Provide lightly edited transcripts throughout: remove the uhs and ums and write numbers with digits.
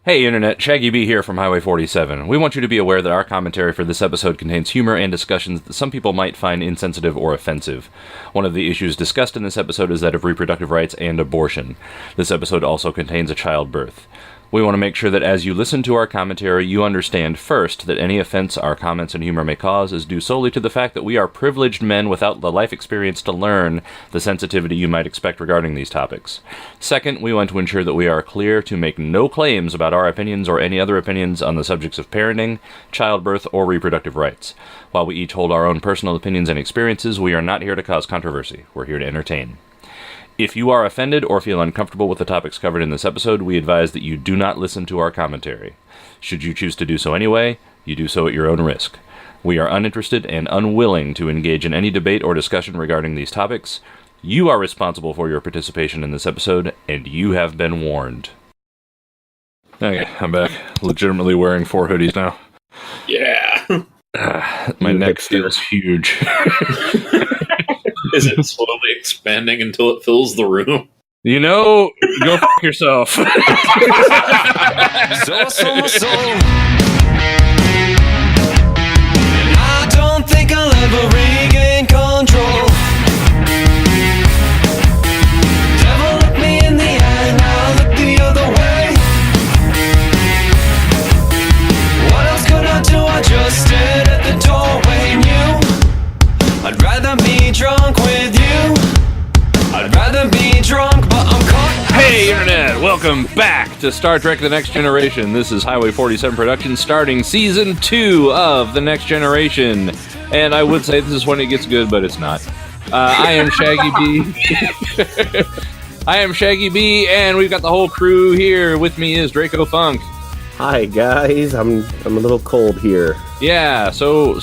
Hey Internet, Shaggy B here from Highway 47. We want you to be aware that our commentary for this episode contains humor and discussions that some people might find insensitive or offensive. One of the issues discussed in this episode is that of reproductive rights and abortion. This episode also contains a childbirth. We want to make sure that as you listen to our commentary, you understand first that any offense our comments and humor may cause is due solely to the fact that we are privileged men without the life experience to learn the sensitivity you might expect regarding these topics. Second, we want to ensure that we are clear to make no claims about our opinions or any other opinions on the subjects of parenting, childbirth, or reproductive rights. While we each hold our own personal opinions and experiences, we are not here to cause controversy. We're here to entertain. If you are offended or feel uncomfortable with the topics covered in this episode, we advise that you do not listen to our commentary. Should you choose to do so anyway, you do so at your own risk. We are uninterested and unwilling to engage in any debate or discussion regarding these topics. You are responsible for your participation in this episode, and you have been warned. Okay, I'm back. Legitimately wearing 4 hoodies now. Yeah. My neck feels huge. Is it slowly expanding until it fills the room? You know, go f*** yourself. So I don't think I'll ever regain control. Devil look me in the eye and I'll look the other way. What else could I do? I just stood at the doorway and I'd rather be drunk with you. I'd rather be drunk, but I'm caught. Hey, Internet! Welcome back to Star Trek The Next Generation. This is Highway 47 Productions starting Season 2 of The Next Generation. And I would say this is when it gets good, but it's not. I am Shaggy B. I am Shaggy B, and we've got the whole crew here. With me is Draco Funk. Hi guys, I'm a little cold here. Yeah, so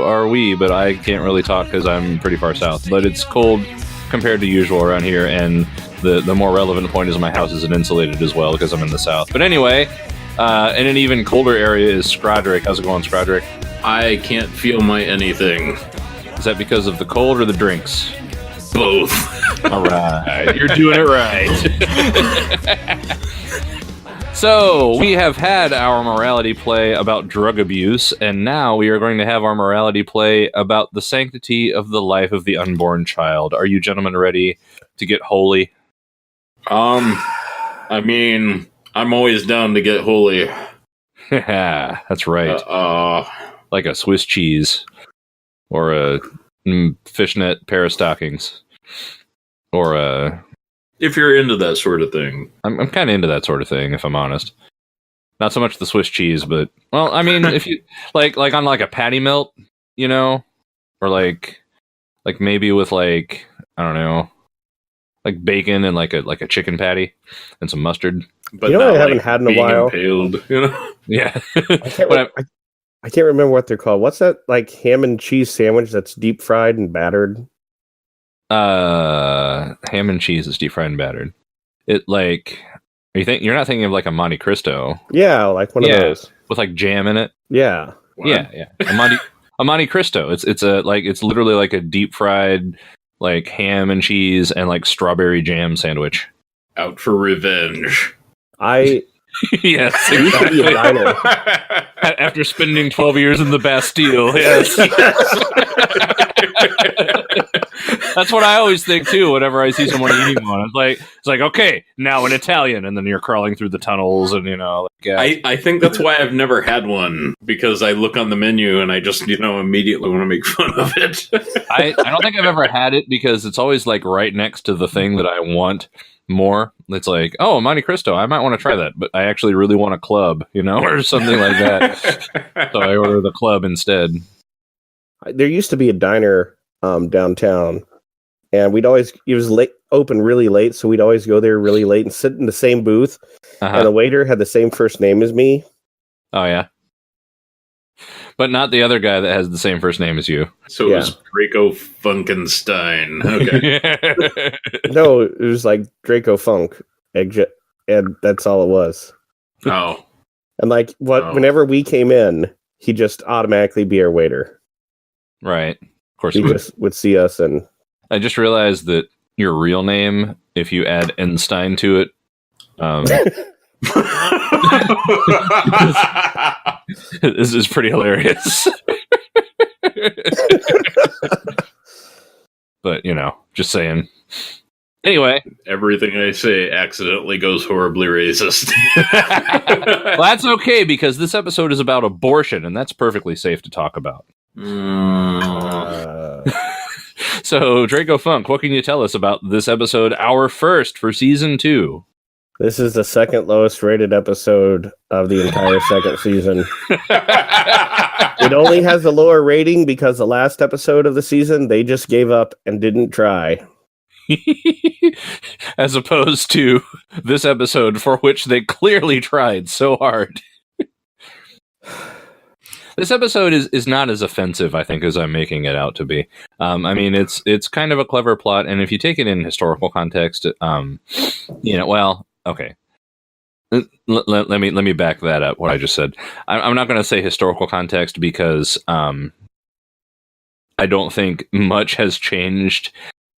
are we, but I can't really talk because I'm pretty far south. But it's cold compared to usual around here, and the more relevant point is my house isn't insulated as well because I'm in the south. But anyway, in an even colder area is Scrodrick. How's it going, Scrodrick? I can't feel my anything. Is that because of the cold or the drinks? Both. All right, you're doing it right. So, we have had our morality play about drug abuse, and now we are going to have our morality play about the sanctity of the life of the unborn child. Are you gentlemen ready to get holy? I mean, I'm always down to get holy. That's right. Like a Swiss cheese. Or a fishnet pair of stockings. Or a... If you're into that sort of thing. I'm kind of into that sort of thing, if I'm honest. Not so much the Swiss cheese, but... Well, I mean, if you... Like on like a patty melt, you know? Or like maybe with like... I don't know. Like bacon and like a chicken patty. And some mustard. But you know what I haven't had in a while? Impaled, you know? Yeah. I can't remember what they're called. What's that like ham and cheese sandwich that's deep fried and battered? Ham and cheese is deep fried and battered. It like you're not thinking of like a Monte Cristo? Yeah, like one of those with like jam in it. Yeah, What? Yeah. A Monte Cristo. It's literally like a deep fried like ham and cheese and like strawberry jam sandwich. Out for revenge. Yes, used to be a diner. After spending 12 years in the Bastille, yes. That's what I always think too. Whenever I see someone eating one, it's like okay, now an Italian, and then you're crawling through the tunnels, and you know. Like, I think that's why I've never had one, because I look on the menu and I just immediately want to make fun of it. I don't think I've ever had it because it's always like right next to the thing that I want more. It's like, oh, Monte Cristo, I might want to try that, but I actually really want a club, or something like that. So I order the club instead. There used to be a diner downtown, and it was late, open really late, so we'd always go there really late and sit in the same booth, and the waiter had the same first name as me. Oh, yeah. But not the other guy that has the same first name as you. So it was Draco Funkenstein. Okay. No, it was like Draco Funk, and that's all it was. Oh. And whenever we came in, he'd just automatically be our waiter. Right. Of course he just would see us, and I just realized that your real name, if you add Einstein to it, This is pretty hilarious. But, just saying. Anyway. Everything I say accidentally goes horribly racist. Well, that's okay, because this episode is about abortion, and that's perfectly safe to talk about. So, Draco Funk, what can you tell us about this episode, our first for season 2? This is the second lowest rated episode of the entire second season. It only has a lower rating because the last episode of the season, they just gave up and didn't try. As opposed to this episode, for which they clearly tried so hard. This episode is not as offensive, I think, as I'm making it out to be. I mean, it's kind of a clever plot, and if you take it in historical context, okay. Let me back that up. What I just said. I'm not going to say historical context because I don't think much has changed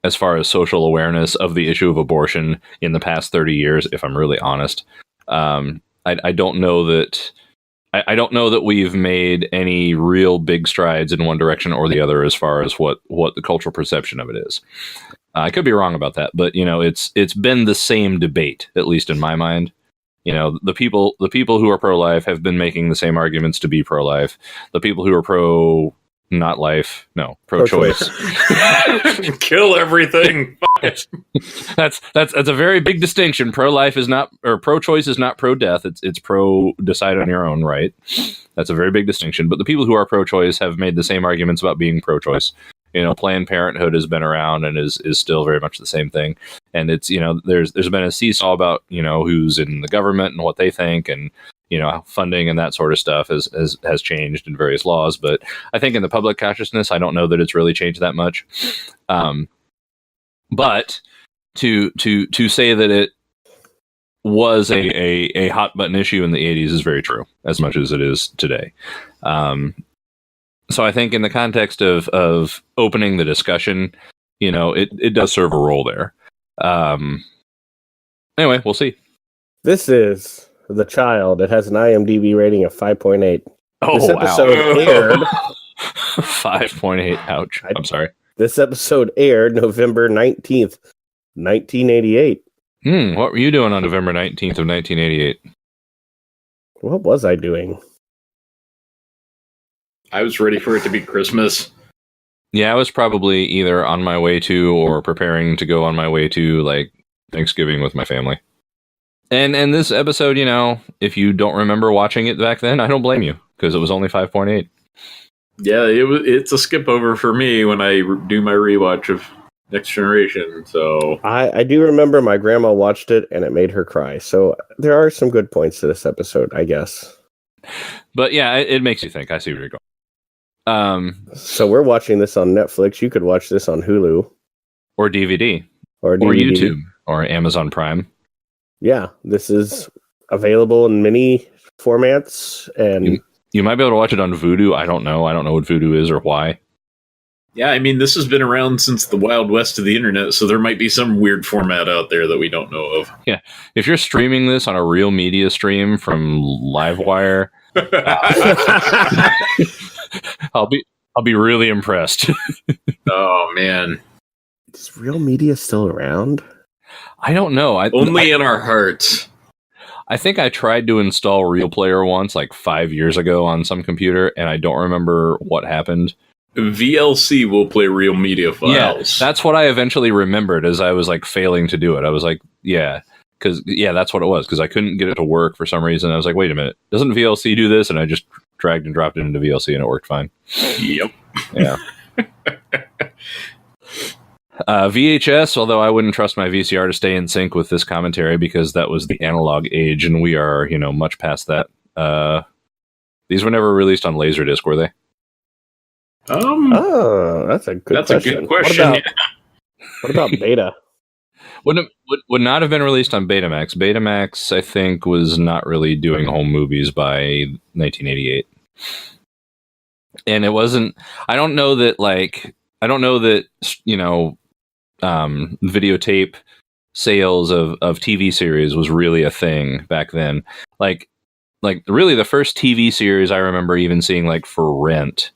as far as social awareness of the issue of abortion in the past 30 years. If I'm really honest, I don't know that. I don't know that we've made any real big strides in one direction or the other as far as what the cultural perception of it is. I could be wrong about that, but it's been the same debate, at least in my mind. The people who are pro-life have been making the same arguments to be pro-life. The people who are pro-choice. Kill everything. That's a very big distinction. Pro-life is not, or pro-choice is not pro-death. It's pro-decide on your own right. That's a very big distinction. But the people who are pro-choice have made the same arguments about being pro-choice. Planned Parenthood has been around and is still very much the same thing. And it's, there's been a seesaw about, who's in the government and what they think, and, funding and that sort of stuff has changed in various laws. But I think in the public consciousness, I don't know that it's really changed that much. But to say that it was a hot button issue in the 80s is very true, as much as it is today. So I think in the context of opening the discussion, it does serve a role there. Anyway, we'll see. This is The Child. It has an IMDb rating of 5.8. Oh, this episode aired 5.8. Ouch. I'm sorry. This episode aired November 19th, 1988. What were you doing on November 19th of 1988? What was I doing? I was ready for it to be Christmas. Yeah, I was probably either on my way to or preparing to go on my way to, like, Thanksgiving with my family. And this episode, if you don't remember watching it back then, I don't blame you, because it was only 5.8. Yeah, it's a skip over for me when I do my rewatch of Next Generation. So I do remember my grandma watched it and it made her cry. So there are some good points to this episode, I guess. But yeah, it makes you think. I see where you're going. So we're watching this on Netflix. You could watch this on Hulu or DVD or YouTube or Amazon Prime. Yeah, this is available in many formats, and you might be able to watch it on Vudu. I don't know what Vudu is or why. Yeah, I mean, this has been around since the Wild West of the internet, so there might be some weird format out there that we don't know of. Yeah, if you're streaming this on a real media stream from Livewire, I'll be really impressed. Oh man, is real media still around? I don't know. Only in our hearts. I think I tried to install Real Player once, like 5 years ago, on some computer, and I don't remember what happened. VLC will play real media files. Yeah, that's what I eventually remembered as I was like failing to do it. I was like, that's what it was, because I couldn't get it to work for some reason. I was like, wait a minute, doesn't VLC do this? And I just dragged and dropped it into VLC and it worked fine. Yep. Yeah. VHS, although I wouldn't trust my VCR to stay in sync with this commentary because that was the analog age and we are, much past that. These were never released on Laserdisc, were they? That's a good question. A good question. What about Beta? Would not have been released on Betamax. Betamax, I think, was not really doing home movies by 1988. And it wasn't... I don't know that, videotape sales of TV series was really a thing back then. Like really the first TV series I remember even seeing like for rent,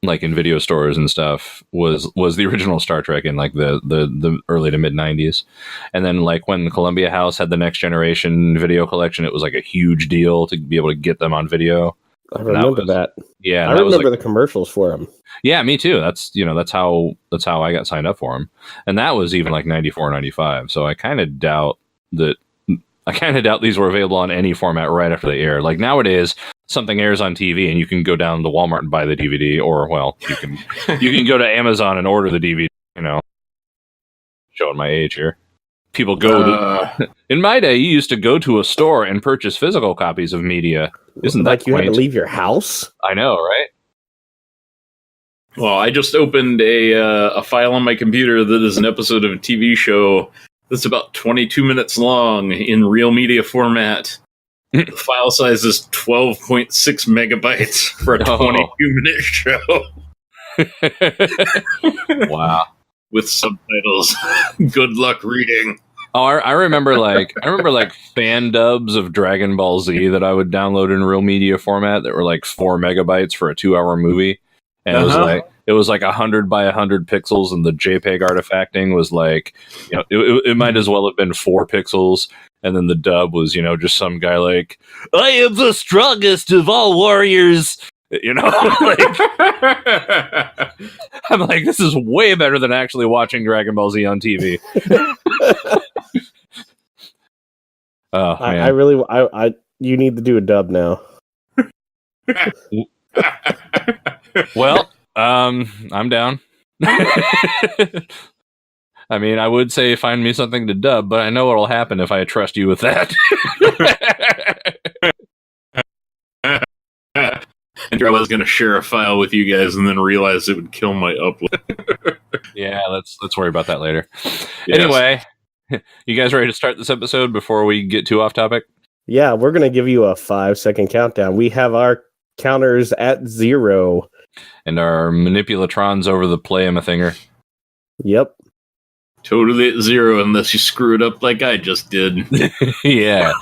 like in video stores and stuff was the original Star Trek in like the early to mid 90s. And then like when Columbia House had the Next Generation video collection, it was like a huge deal to be able to get them on video. I remember that. Yeah. I remember the commercials for them. Yeah, me too. That's how I got signed up for them. And that was even like 94, 95. So I kind of doubt these were available on any format right after they aired. Like nowadays, something airs on TV and you can go down to Walmart and buy the DVD, or well, you can go to Amazon and order the DVD. You know, showing my age here. People go. In my day, you used to go to a store and purchase physical copies of media. Isn't that like you quaint? had to leave your house? I know, right? Well, I just opened a file on my computer that is an episode of a TV show that's about 22 minutes long in real media format. The file size is 12.6 megabytes for a 22-minute show. Wow. With subtitles. Good luck reading. Oh, I remember like fan dubs of Dragon Ball Z that I would download in real media format that were like 4 megabytes for a 2-hour movie. And it was like 100 by 100 pixels, and the JPEG artifacting was like, it might as well have been 4 pixels. And then the dub was, just some guy like, I am the strongest of all warriors. Like, I'm like, this is way better than actually watching Dragon Ball Z on TV. Oh, man. You need to do a dub now. Well, I'm down. I mean, I would say find me something to dub, but I know what'll happen if I trust you with that. And I was going to share a file with you guys and then realize it would kill my upload. Yeah, let's worry about that later. Yes. Anyway, you guys ready to start this episode before we get too off topic? Yeah, we're going to give you a 5-second countdown. We have our counters at 0. And our manipulatrons over the play-em-a-thinger. Yep. Totally at 0 unless you screw it up like I just did. Yeah.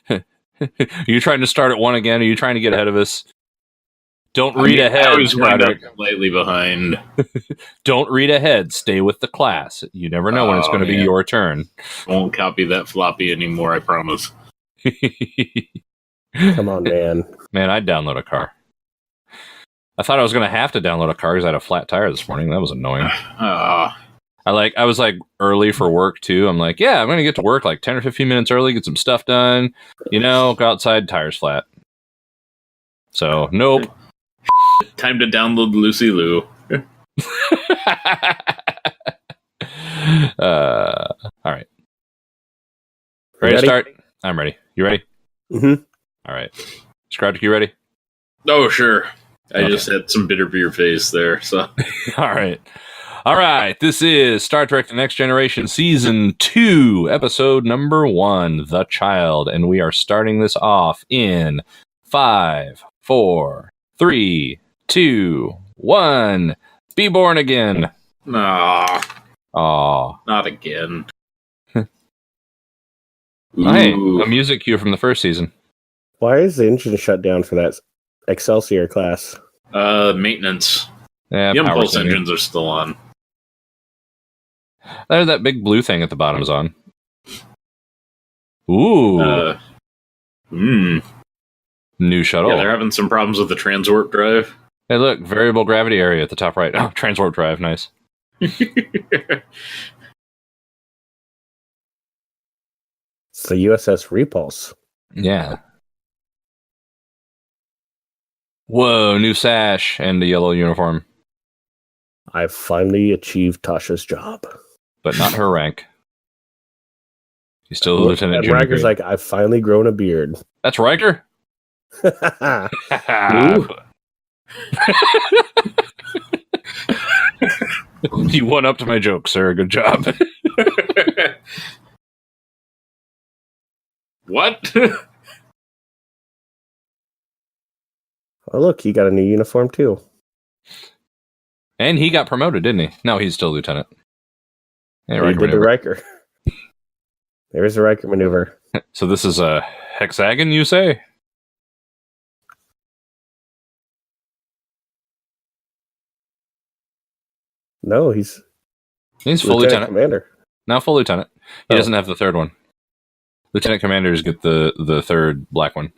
Are you trying to start at 1 again? Are you trying to get ahead of us? Don't read ahead. I always wind up slightly behind. Don't read ahead. Stay with the class. You never know when it's going to be your turn. Won't copy that floppy anymore, I promise. Come on, man. Man, I'd download a car. I thought I was going to have to download a car because I had a flat tire this morning. That was annoying. I was like early for work too. I'm like, yeah, I'm going to get to work like 10 or 15 minutes early, get some stuff done, go outside, tires flat. So, nope. Time to download Lucy Lou. All right. Ready to start? I'm ready. You ready? Mm-hmm. All right. Scrouch, you ready? Oh, sure. I just had some bitter beer face there, so. All right. This is Star Trek The Next Generation Season 2, Episode number 1, The Child. And we are starting this off in 5, 4, 3, 2, 1. Be born again. Nah. Aw. Not again. Hey, a music cue from the first season. Why is the engine shut down for that Excelsior class? Maintenance. Yeah, the impulse engines are still on. There's that big blue thing at the bottom is on. Ooh. New shuttle. Yeah, they're having some problems with the transwarp drive. Hey, look, variable gravity area at the top right. Oh, transwarp drive, nice. It's the USS Repulse. Yeah. Whoa, new sash and a yellow uniform. I finally achieved Tasha's job. But not her rank. He's still Lieutenant Junior. Riker's like, I've finally grown a beard. That's Riker? You won up to my joke, sir. Good job. What? Oh, look, he got a new uniform, too. And he got promoted, didn't he? No, he's still lieutenant. Yeah, He Riker did the maneuver. Riker. There's the Riker maneuver. So this is a hexagon, you say? No, he's Full lieutenant. commander. Now full lieutenant. He Oh. doesn't have the third one. Lieutenant commanders get the third black one.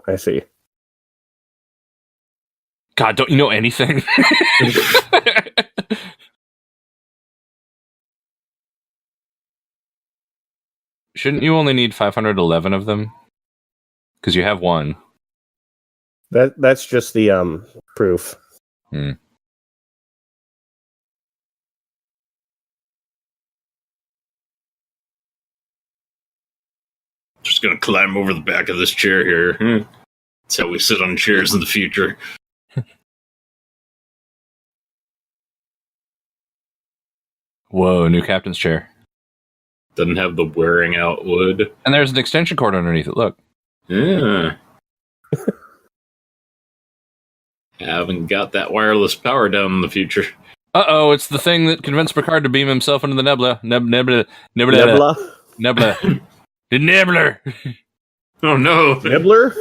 I see. God, don't you know anything? Shouldn't you only need 511 of them? Because you have one. That's just the proof. Just gonna climb over the back of this chair here. That's how we sit on chairs in the future. Whoa, new captain's chair. Doesn't have the wearing out wood. And there's an extension cord underneath it, look. Yeah. Haven't got that wireless power down in the future. Uh-oh, it's the thing that convinced Picard to beam himself into the nebula. Nebula. The Nibbler! Oh no! Nibbler?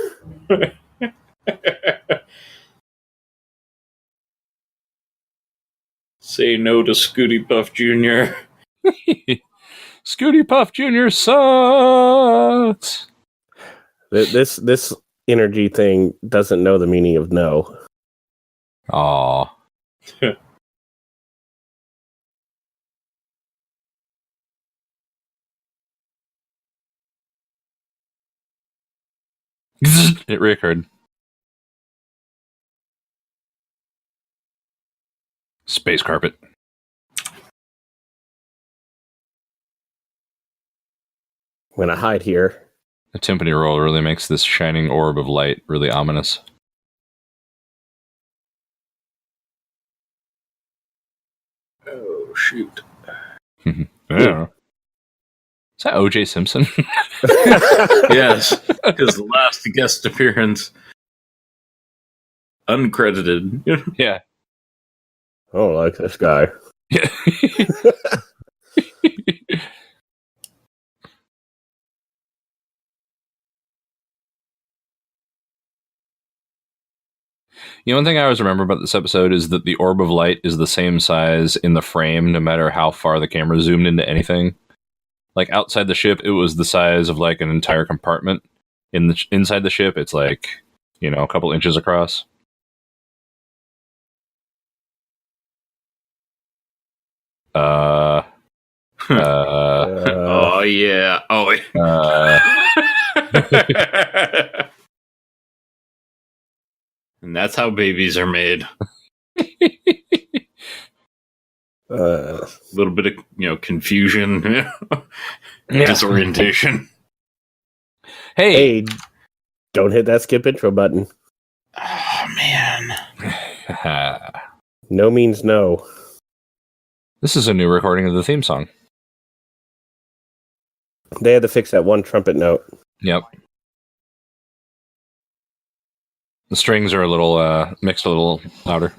Say no to Scooty Puff Jr. Scooty Puff Jr. sucks! This energy thing doesn't know the meaning of no. Aww. It reoccurred. Space carpet. I'm gonna hide here. The timpani roll really makes this shining orb of light really ominous. Oh shoot! Yeah. Is that O.J. Simpson? Yes, his last guest appearance, uncredited. Yeah. I don't like this guy. Yeah. One thing I always remember about this episode is that the orb of light is the same size in the frame no matter how far the camera zoomed into anything. Like outside the ship, it was the size of like an entire compartment. Inside the ship, it's like, a couple inches across. Oh yeah. Oh. And that's how babies are made. A little bit of confusion, disorientation. Hey, don't hit that skip intro button. Oh man. No means no. This is a new recording of the theme song. They had to fix that one trumpet note. Yep. The strings are a little mixed a little louder.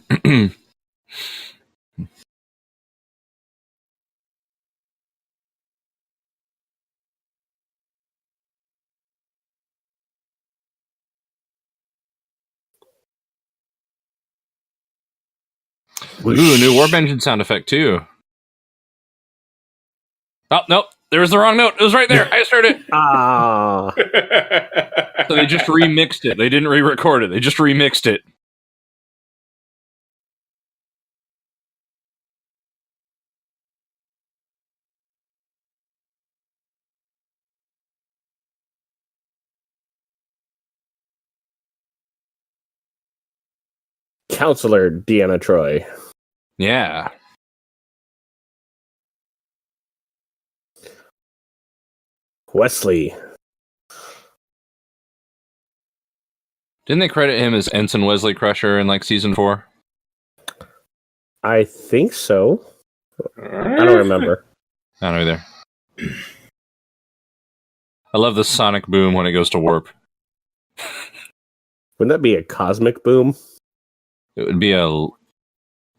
Ooh, new warp engine sound effect too. Oh, nope. There was the wrong note. It was right there. I just heard it. Ah. So they just remixed it. They didn't re-record it. They just remixed it. Counselor Deanna Troy. Yeah. Wesley. Didn't they credit him as Ensign Wesley Crusher in like season 4? I think so. I don't remember. I don't know either. I love the sonic boom when it goes to warp. Wouldn't that be a cosmic boom? It would be a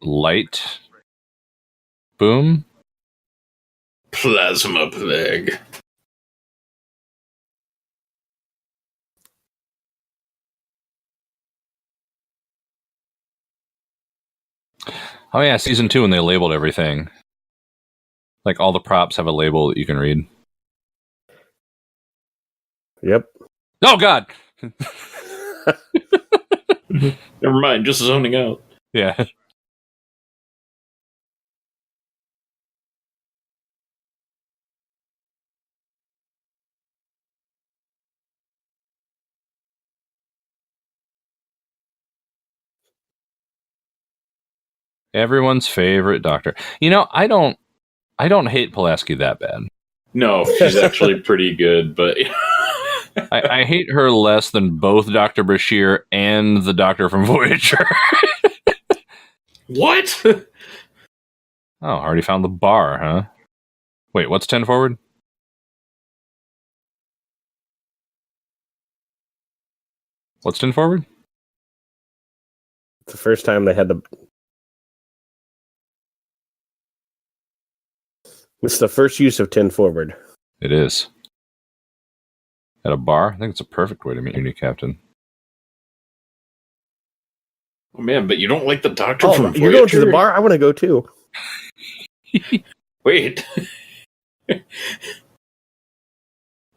light boom. Plasma plague. Oh yeah, season 2 when they labeled everything. Like all the props have a label that you can read. Yep. Oh god! Never mind, just zoning out. Yeah. Everyone's favorite doctor. You know, I don't hate Pulaski that bad. No, she's actually pretty good, but I hate her less than both Dr. Bashir and the doctor from Voyager. What? Oh, already found the bar, huh? Wait, what's 10 forward? What's 10 forward? It's the first time they had the... It's the first use of 10 forward. It is. At a bar? I think it's a perfect way to meet your new captain. Oh man, but you don't like the doctor Oh, from Voyager? you're going to the bar? I want to go too. Wait.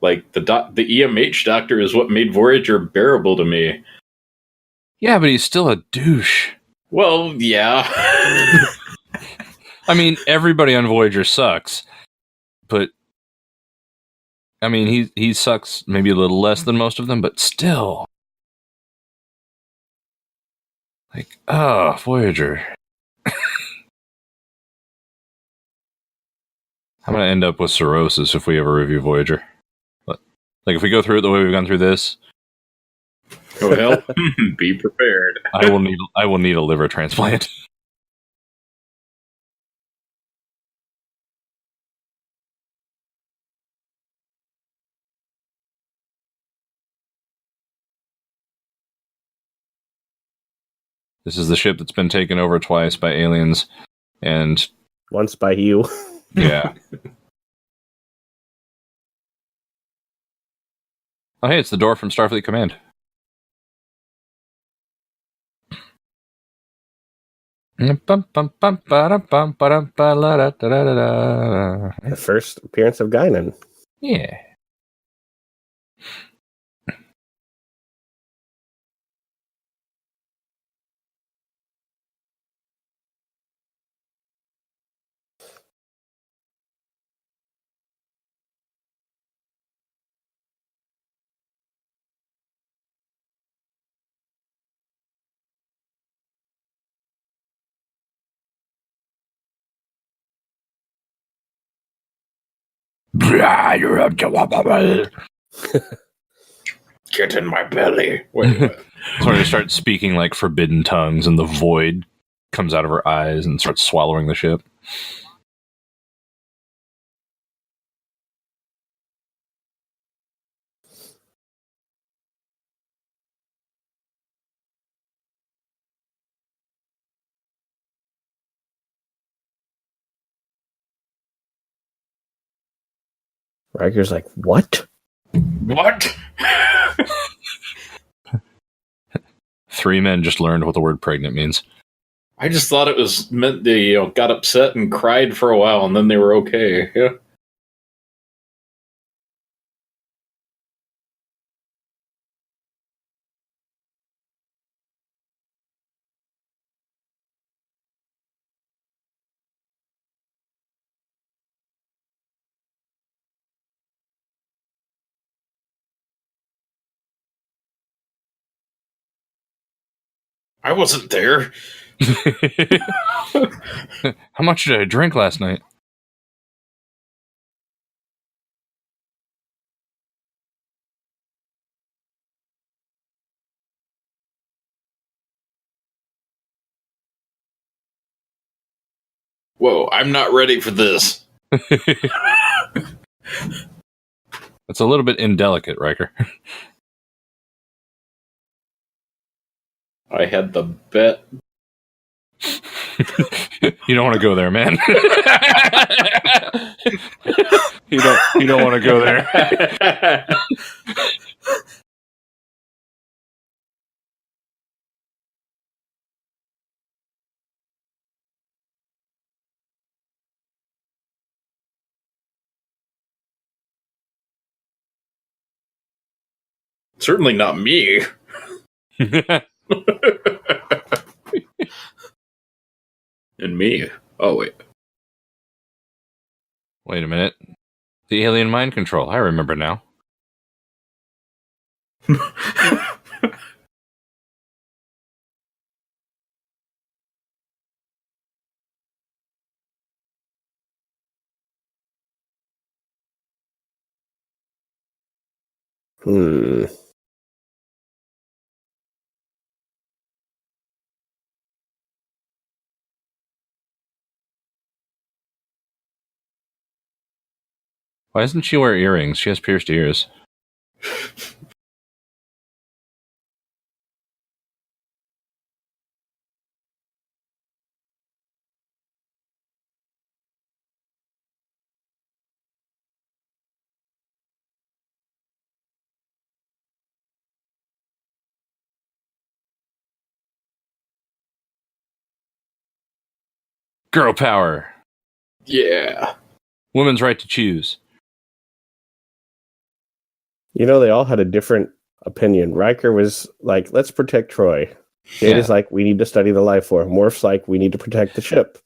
Like, the EMH doctor is what made Voyager bearable to me. Yeah, but he's still a douche. Well, yeah. I mean, everybody on Voyager sucks, but I mean, he sucks maybe a little less than most of them, but still. Like, Voyager. I'm going to end up with cirrhosis if we ever review Voyager. Like, if we go through it the way we've gone through this. Oh, hell. Be prepared. I will need a liver transplant. This is the ship that's been taken over twice by aliens, and Once by you. yeah. Oh, hey, it's the door from Starfleet Command. The first appearance of Guinan. Yeah. Get in my belly. Wait. So she starts speaking like forbidden tongues, and the void comes out of her eyes and starts swallowing the ship. Riker's like, what? What? 3 men just learned what the word pregnant means. I just thought it was meant they got upset and cried for a while, and then they were okay. Yeah. I wasn't there. How much did I drink last night? Whoa, I'm not ready for this. It's a little bit indelicate, Riker. I had the bet. You don't want to go there, man. You don't want to go there. Certainly not me. And me. Oh, wait. Wait a minute. The alien mind control. I remember now. Why doesn't she wear earrings? She has pierced ears. Girl power. Yeah. Women's right to choose. They all had a different opinion. Riker was like, let's protect Troy. Data's like, we need to study the life form. Worf's like, we need to protect the ship.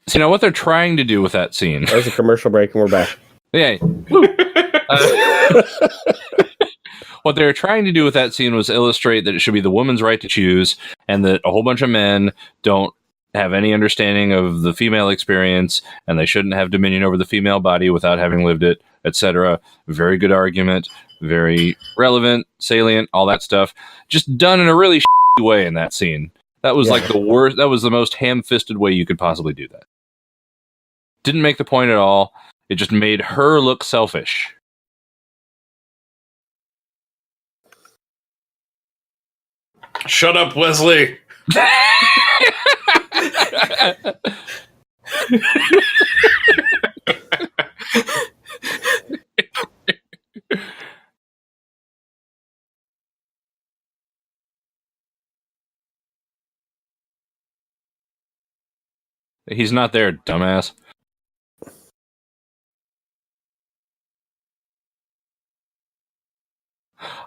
So, what they're trying to do with that scene... There's a commercial break and we're back. Yeah. What they were trying to do with that scene was illustrate that it should be the woman's right to choose, and that a whole bunch of men don't have any understanding of the female experience, and they shouldn't have dominion over the female body without having lived it, etc. Very good argument, very relevant, salient, all that stuff. Just done in a really way in that scene. That was like the worst. That was the most ham-fisted way you could possibly do that. Didn't make the point at all. It just made her look selfish. Shut up, Wesley. He's not there, dumbass.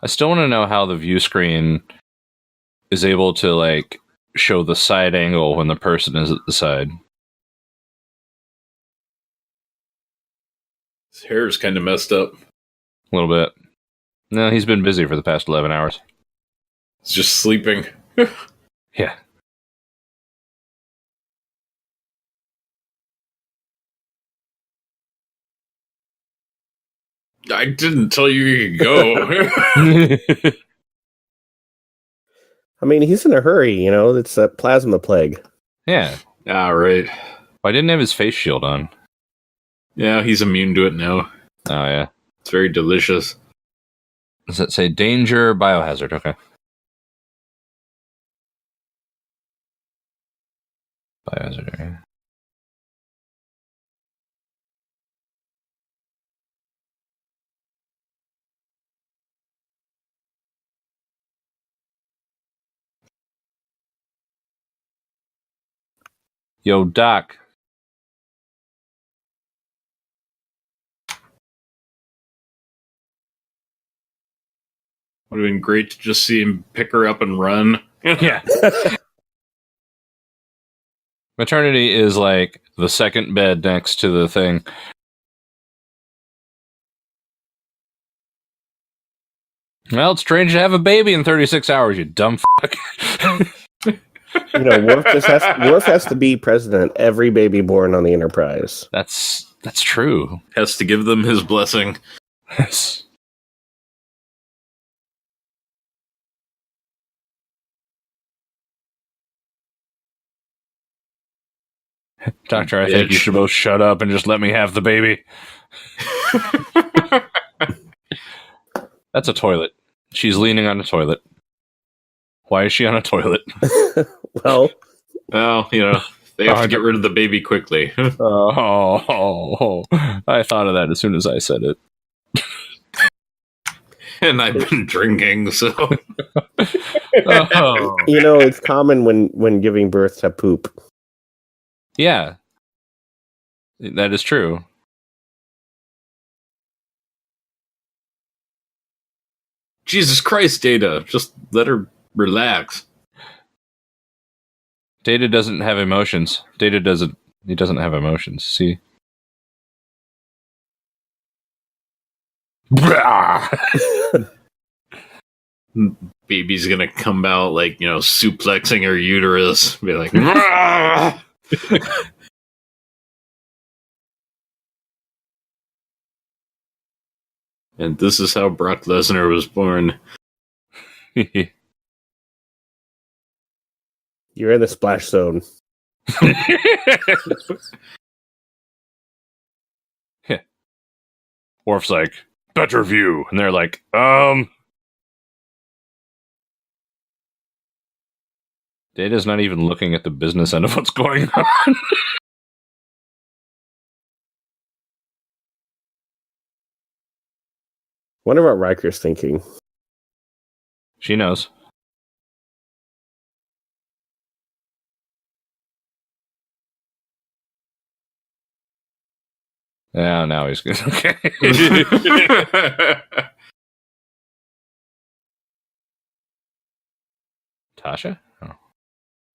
I still want to know how the view screen is able to, like, show the side angle when the person is at the side. His hair is kind of messed up. A little bit. No, he's been busy for the past 11 hours. He's just sleeping. Yeah. I didn't tell you you could go. I mean, he's in a hurry, It's a plasma plague. Yeah. Ah, right. Why didn't he have his face shield on? Yeah, he's immune to it now. Oh, yeah. It's very delicious. Does it say danger, biohazard? Okay. Biohazard area. Yo, Doc. Would have been great to just see him pick her up and run. Yeah. Maternity is like the second bed next to the thing. Well, it's strange to have a baby in 36 hours, you dumb fuck. Worf has to be president every baby born on the Enterprise. That's true. Has to give them his blessing. Yes. Doctor, I think you should both shut up and just let me have the baby. That's a toilet. She's leaning on a toilet. Why is she on a toilet? Well, They have to get rid of the baby quickly. Oh, I thought of that as soon as I said it. And I've been drinking, so. Oh. It's common when giving birth to poop. Yeah. That is true. Jesus Christ, Data. Just let her relax. Data doesn't have emotions. He doesn't have emotions. See? Baby's gonna come out like, suplexing her uterus. Be like, and this is how Brock Lesnar was born. You're in the splash zone. Worf's like, better view. And they're like, Data's not even looking at the business end of what's going on. Wonder what Riker's thinking. She knows. Yeah, now he's good. Okay. Tasha? Oh.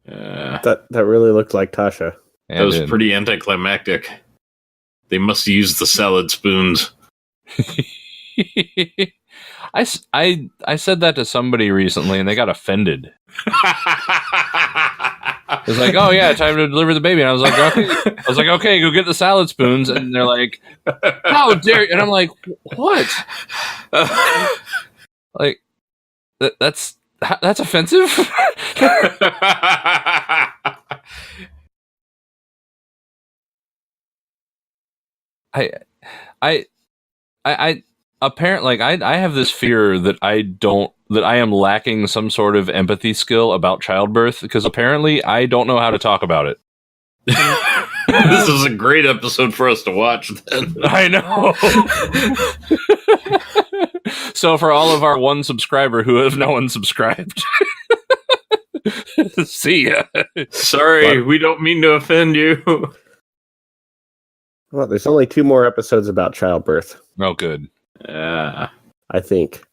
That really looked like Tasha. Yeah, that was pretty anticlimactic. They must have used the salad spoons. I said that to somebody recently, and they got offended. It's like, oh yeah, time to deliver the baby. And I was like, okay, go get the salad spoons. And they're like, how dare you? And I'm like, what? Like, that's offensive. I apparently, I have this fear that I am lacking some sort of empathy skill about childbirth, because apparently I don't know how to talk about it. This is a great episode for us to watch, then. I know. So for all of our one subscriber who have no unsubscribed, see ya. Sorry, we don't mean to offend you. Well, there's only 2 more episodes about childbirth. Oh, good. Yeah. I think.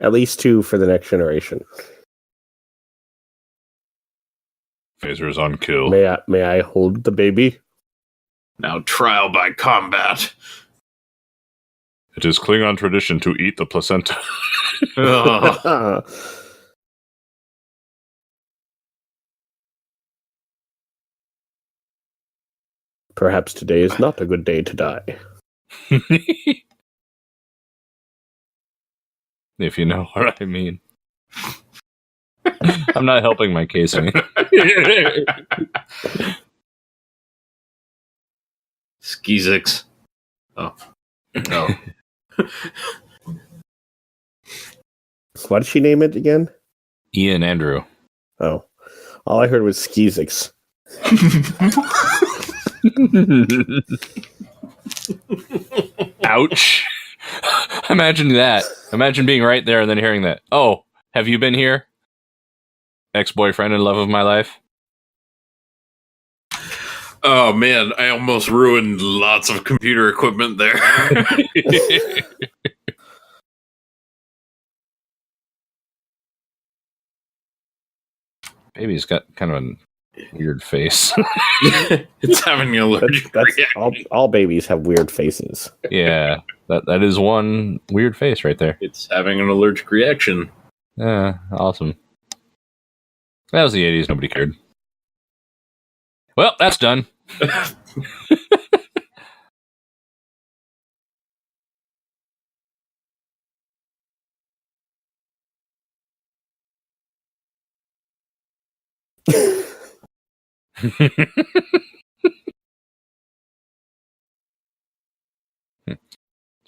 At least 2 for the next generation. Phaser's on kill. May I hold the baby? Now trial by combat. It is Klingon tradition to eat the placenta. Perhaps today is not a good day to die. If you know what I mean. I'm not helping my case any. Skeezix. Oh. No. What did she name it again? Ian Andrew. Oh. All I heard was Skeezix. Ouch. Imagine that. Imagine being right there and then hearing that. Oh, have you been here? Ex-boyfriend and love of my life. Oh man, I almost ruined lots of computer equipment there. Baby's got kind of a weird face. It's having an allergic reaction. All babies have weird faces. Yeah, that is one weird face right there. It's having an allergic reaction. Yeah, awesome. That was the 80s. Nobody cared. Well, that's done. It's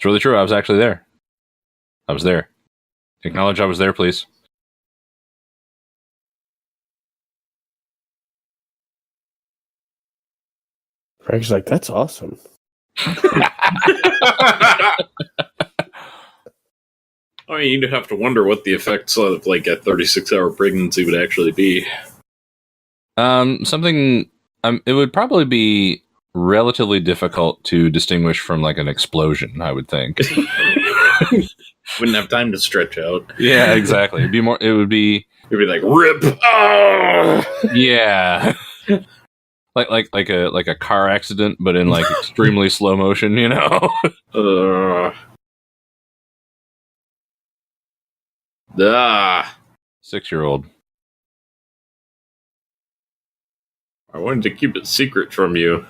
really true. I was actually there. I was there. Acknowledge I was there, please. Craig's like, that's awesome. I mean, you'd have to wonder what the effects of like a 36-hour pregnancy would actually be. It would probably be relatively difficult to distinguish from like an explosion, I would think. Wouldn't have time to stretch out. Yeah, exactly. It'd be like rip. Oh! Yeah. like a car accident, but in like extremely slow motion, you know? Ah. 6-year-old. I wanted to keep it secret from you.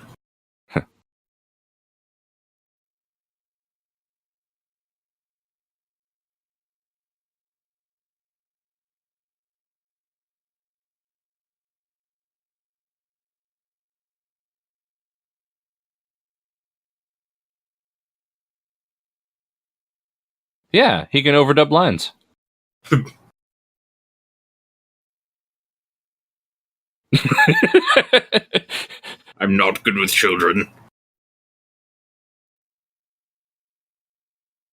Yeah, he can overdub lines. I'm not good with children.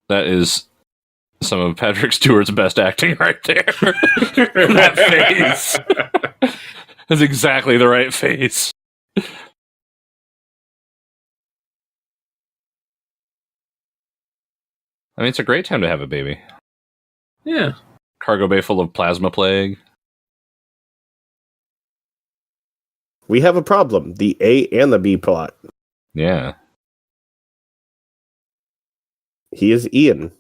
That is some of Patrick Stewart's best acting right there. That face. That's exactly the right face. I mean, it's a great time to have a baby. Yeah. Cargo bay full of plasma plague. We have a problem. The A and the B plot. Yeah. He is Ian.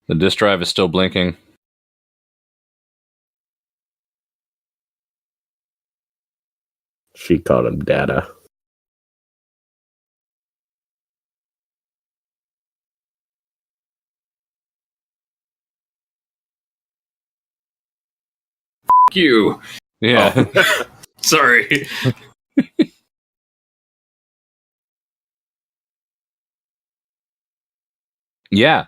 The disk drive is still blinking. She called him Data. F you. Yeah. Oh. Sorry. Yeah.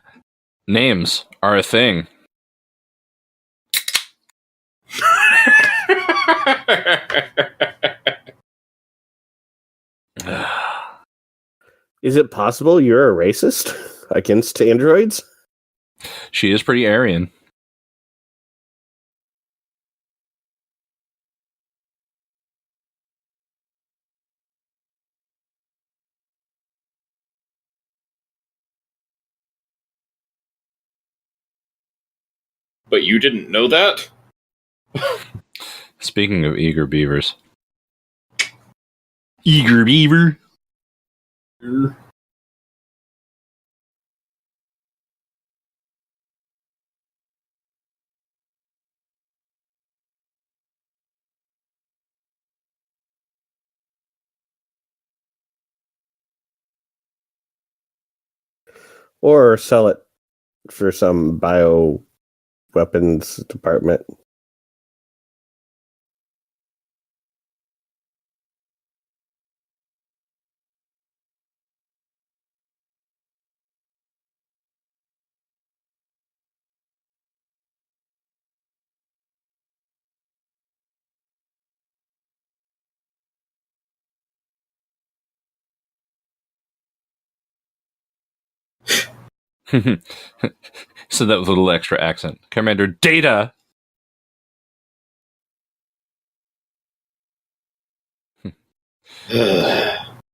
Names are a thing. Is it possible you're a racist against androids? She is pretty Aryan. But you didn't know that? Speaking of eager beavers. Eager beaver. Or sell it for some bio weapons department. So that with a little extra accent. Commander Data.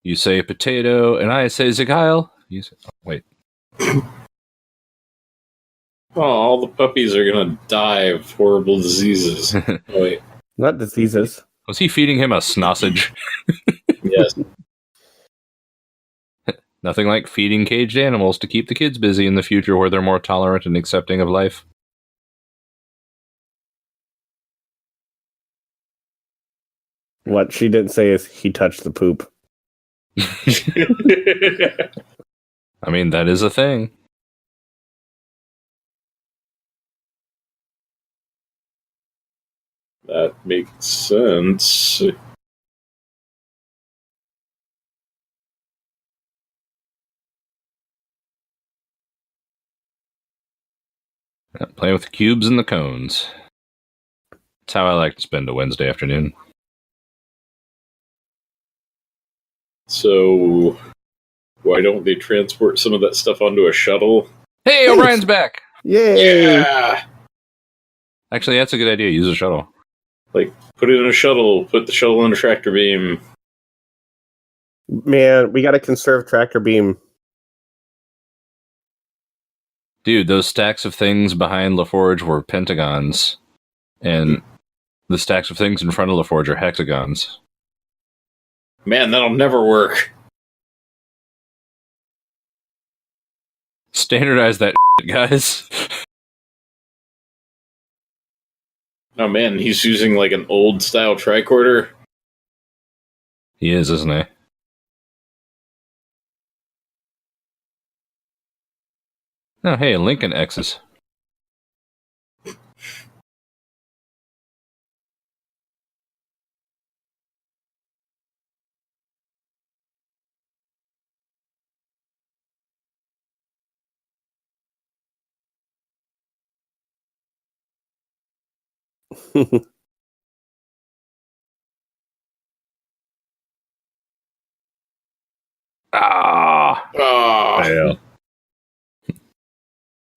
You say potato, and I say Zagile. You say, oh, wait. Oh, all the puppies are gonna die of horrible diseases. Oh, wait. Not diseases. Was he feeding him a sausage? Yes. Nothing like feeding caged animals to keep the kids busy in the future where they're more tolerant and accepting of life. What she didn't say is he touched the poop. I mean, that is a thing. That makes sense. Playing with the cubes and the cones. That's how I like to spend a Wednesday afternoon. So, why don't they transport some of that stuff onto a shuttle? Hey, O'Brien's back! Yay! Yeah! Actually, that's a good idea. Use a shuttle. Like, put it in a shuttle, put the shuttle on a tractor beam. Man, we got to conserve tractor beam. Dude, those stacks of things behind LaForge were pentagons, and the stacks of things in front of LaForge are hexagons. Man, that'll never work. Standardize that shit, guys. Oh man, he's using like an old style tricorder. He is, isn't he? Oh, hey, Lincoln X's. Ah! Oh, Fail.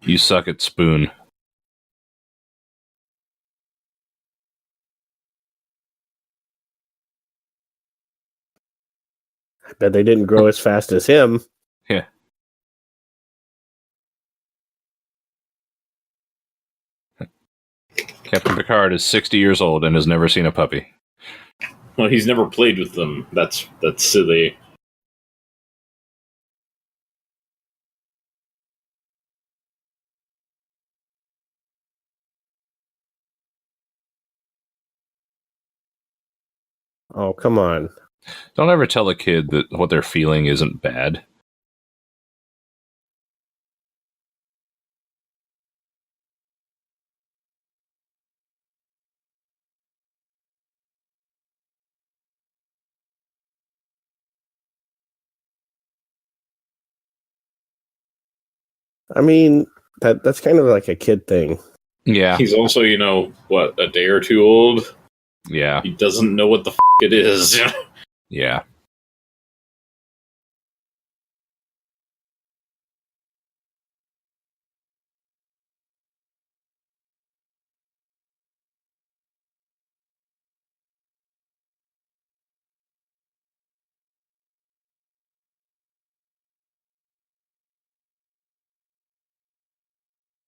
You suck at spoon. I bet they didn't grow as fast as him. Yeah. Captain Picard is 60 years old and has never seen a puppy. well, he's never played with them. That's silly. Oh, come on. Don't ever tell a kid that what they're feeling isn't bad. I mean, that's kind of like a kid thing. Yeah. He's also, what, a day or two old? Yeah. He doesn't know what the it is. Yeah.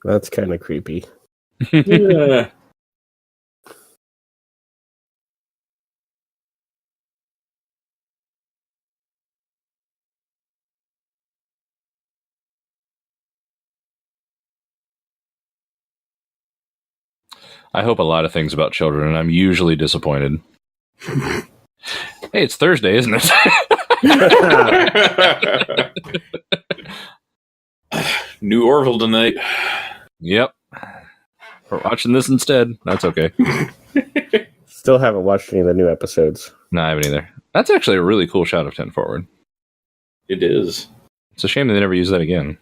That's kind of creepy. Yeah. I hope a lot of things about children, and I'm usually disappointed. Hey, it's Thursday, isn't it? New Orville tonight. Yep. We're watching this instead. That's okay. Still haven't watched any of the new episodes. No, I haven't either. That's actually a really cool shot of 10 forward. It is. It's a shame they never use that again.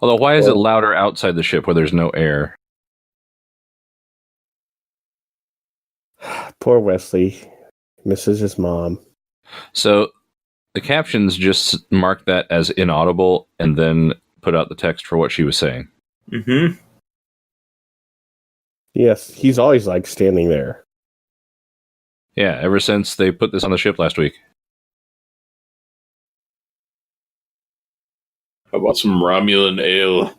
Although, why is it louder outside the ship where there's no air? Poor Wesley misses his mom. So, the captions just mark that as inaudible and then put out the text for what she was saying. Mm-hmm. Yes, he's always like standing there. Yeah, ever since they put this on the ship last week. How about some Romulan ale?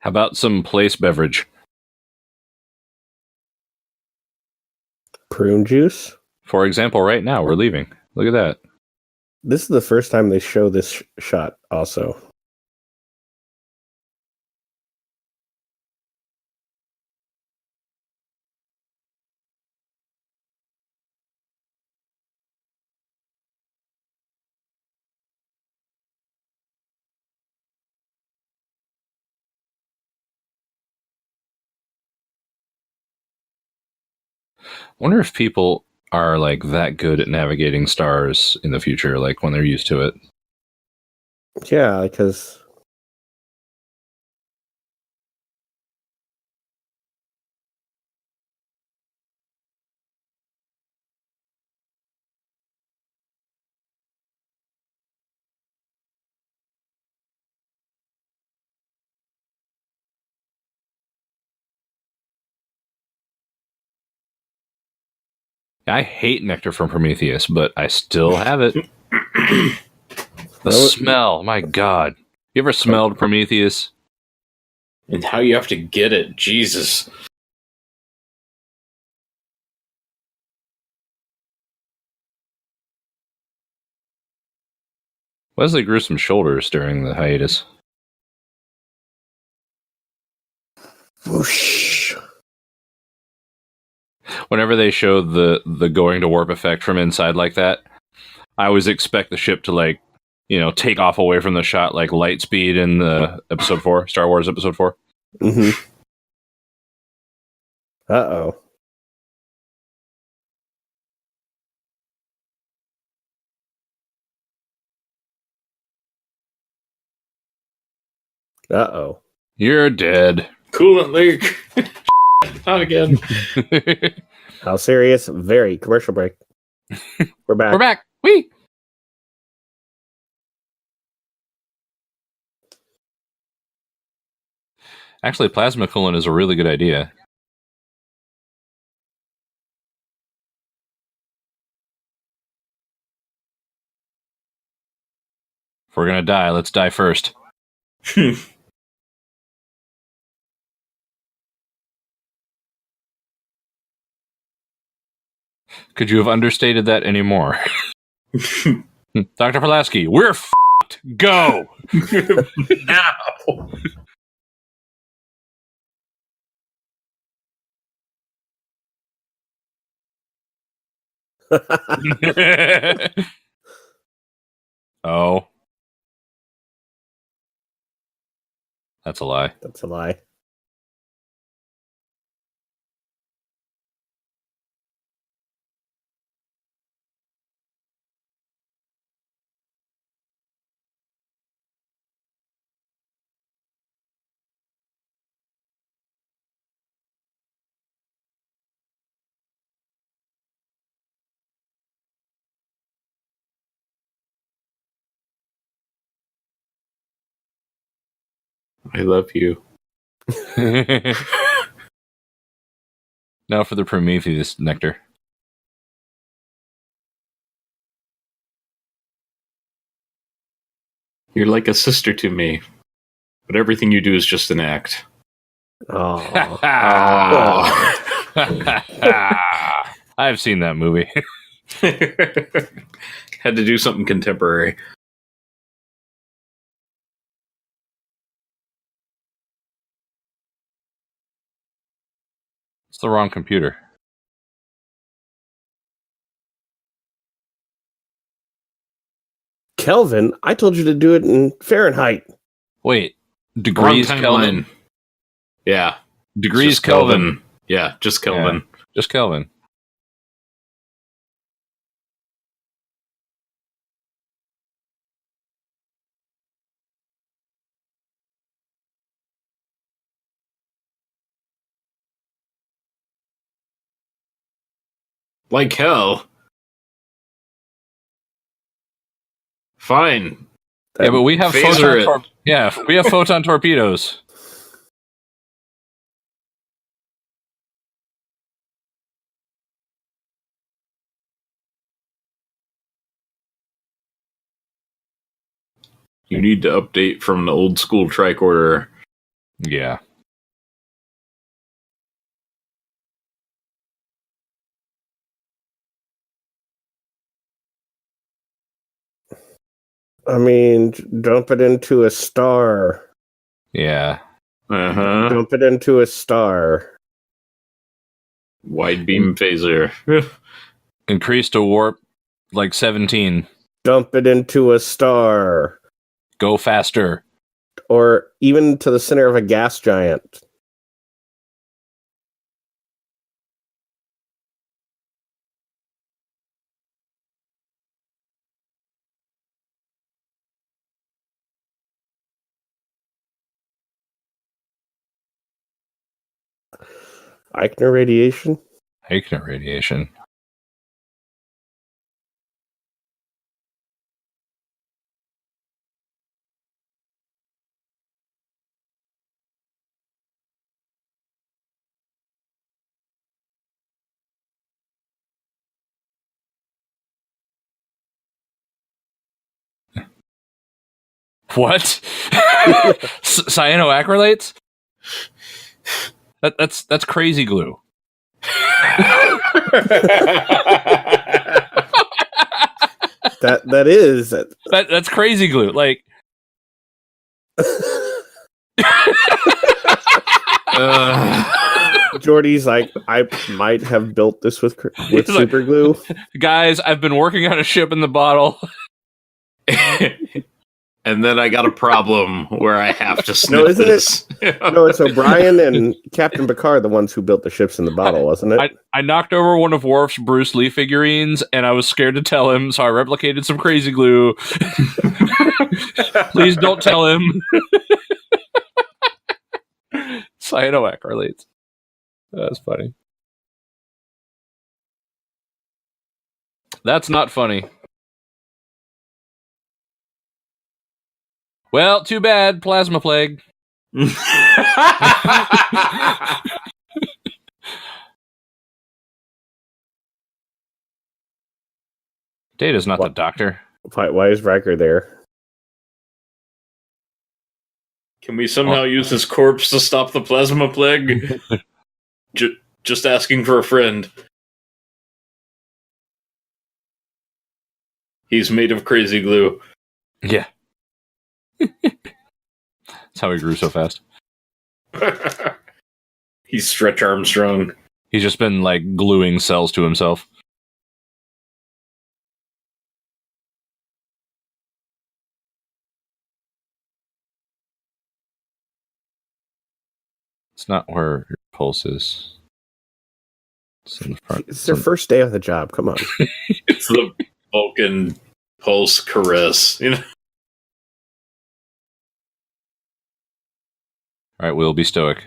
How about some place beverage? Prune juice? For example, right now, we're leaving. Look at that. This is the first time they show this shot also. Wonder if people are like that good at navigating stars in the future, like when they're used to it. Yeah, because I hate nectar from Prometheus, but I still have it. The smell, my God. You ever smelled Prometheus? And how you have to get it, Jesus. Wesley grew some shoulders during the hiatus. Whoosh. Whenever they show the going to warp effect from inside like that, I always expect the ship to, like, take off away from the shot like light speed in the episode 4, Star Wars episode 4. Mm-hmm. Uh-oh. Uh-oh. You're dead. Coolant leak. Not again. How serious? Very. Commercial break. We're back. We're back. Whee! Actually, plasma coolant is a really good idea. If we're gonna die, let's die first. Could you have understated that anymore? Dr. Pulaski, we're f***ed. Go! Now! Oh. That's a lie. That's a lie. I love you. Now for the Prometheus nectar. You're like a sister to me, but everything you do is just an act. Oh. I've seen that movie. Had to do something contemporary. It's the wrong computer. Kelvin, I told you to do it in Fahrenheit. Wait, degrees Wrong Kelvin? timeline. Yeah. Degrees Just Kelvin. Yeah, just Kelvin. Yeah, just Kelvin. Like hell. Fine. Yeah, but we have Phaser photon we have photon torpedoes. You need to update from the old school tricorder. Yeah. I mean, dump it into a star. Yeah. Uh-huh. Dump it into a star. Wide beam phaser. Increase to warp like 17. Dump it into a star. Go faster. Or even to the center of a gas giant. Eichner radiation? Eichner radiation. What? Cyanoacrylates? That's crazy glue. that is That's crazy glue. Like, Jordy's like, I might have built this with super glue. Guys, I've been working on a ship in the bottle. And then I got a problem where I have to sniff isn't this. No, it's O'Brien and Captain Picard, the ones who built the ships in the bottle, wasn't it? I knocked over one of Worf's Bruce Lee figurines, and I was scared to tell him, so I replicated some crazy glue. Please don't tell him. Cyanoacrylates. That's funny. That's not funny. Well, too bad. Plasma plague. Data's not the doctor. Why is Riker there? Can we somehow use his corpse to stop the plasma plague? Just asking for a friend. He's made of crazy glue. Yeah. That's how he grew so fast. He's Stretch Armstrong. He's just been, like, gluing cells to himself. It's not where your pulse is. It's in the front. It's their first day on the job. Come on. It's the Vulcan pulse caress, you know. All right, we'll be stoic.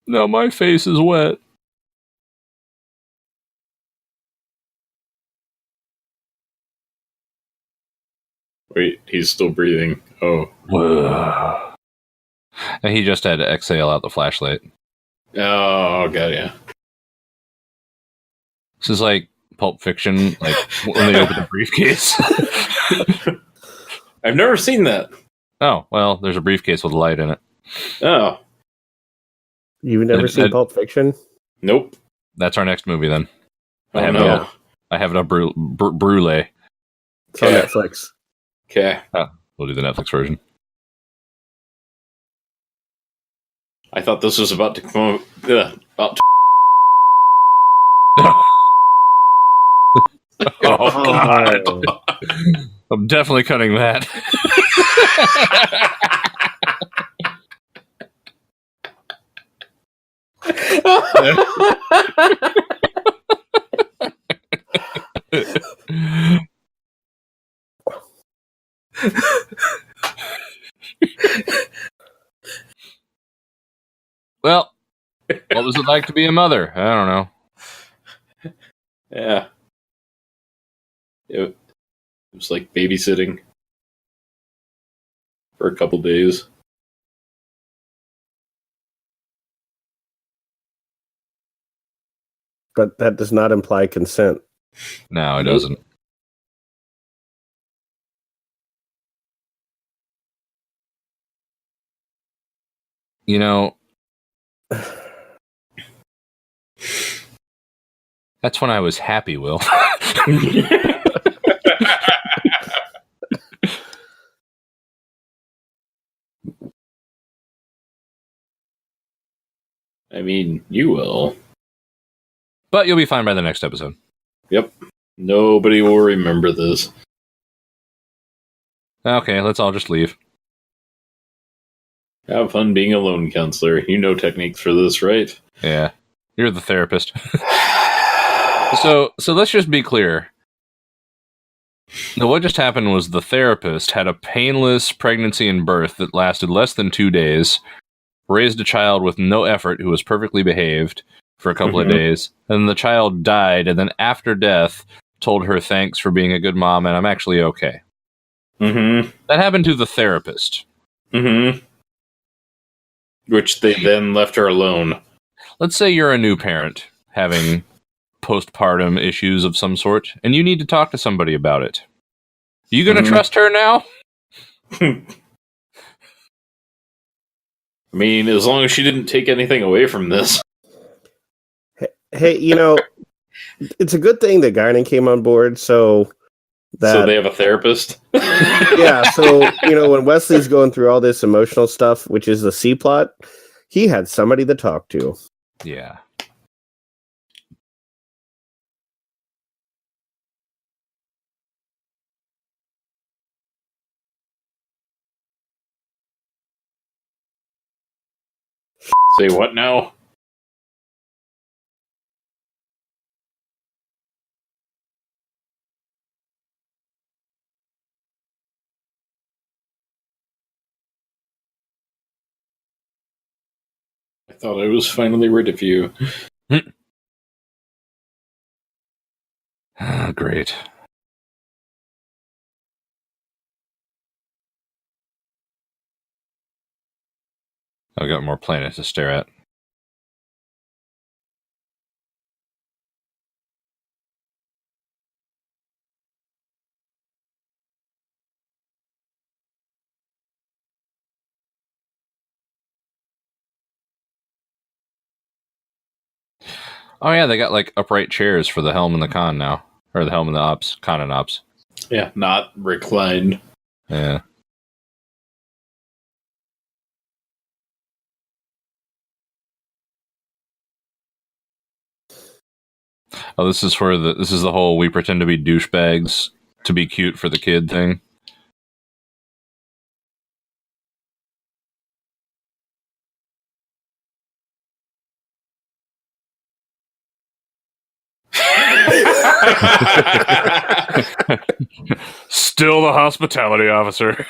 Now my face is wet. Wait, he's still breathing. Oh. Whoa. And he just had to exhale out the flashlight. Oh, God, yeah. This is like Pulp Fiction, like when they open the briefcase. I've never seen that. Oh, well, there's a briefcase with a light in it. Oh. You've never seen Pulp Fiction? Nope. That's our next movie, then. I have no. I have it on Brule. It's on Netflix. Okay. We'll do the Netflix version. I thought this was about to come about Oh, God. I'm definitely cutting that. Well, what was it like to be a mother? I don't know. Yeah. It was like babysitting for a couple days. But that does not imply consent. No, it doesn't. You know, that's when I was happy, Will. I mean, you will. But you'll be fine by the next episode. Yep. Nobody will remember this. Okay, let's all just leave. Have fun being a loan counselor. You know techniques for this, right? Yeah. You're the therapist. So let's just be clear. Now, what just happened was the therapist had a painless pregnancy and birth that lasted less than 2 days, raised a child with no effort who was perfectly behaved for a couple of days, and the child died, and then after death told her thanks for being a good mom and I'm actually okay. Mm-hmm. That happened to the therapist. Mm-hmm. Which they then left her alone. Let's say you're a new parent having postpartum issues of some sort, and you need to talk to somebody about it. You gonna trust her now? I mean, as long as she didn't take anything away from this. Hey, it's a good thing that Guinan came on board, so they have a therapist? Yeah, so, when Wesley's going through all this emotional stuff, which is the C plot, he had somebody to talk to. Yeah. Say what now? I thought I was finally rid of you. Great. I've got more planets to stare at. Oh yeah, they got like upright chairs for the helm and the con now. Or the helm and the ops. Con and ops. Yeah, not reclined. Yeah. Oh, this is the whole we pretend to be douchebags to be cute for the kid thing. Still the hospitality officer.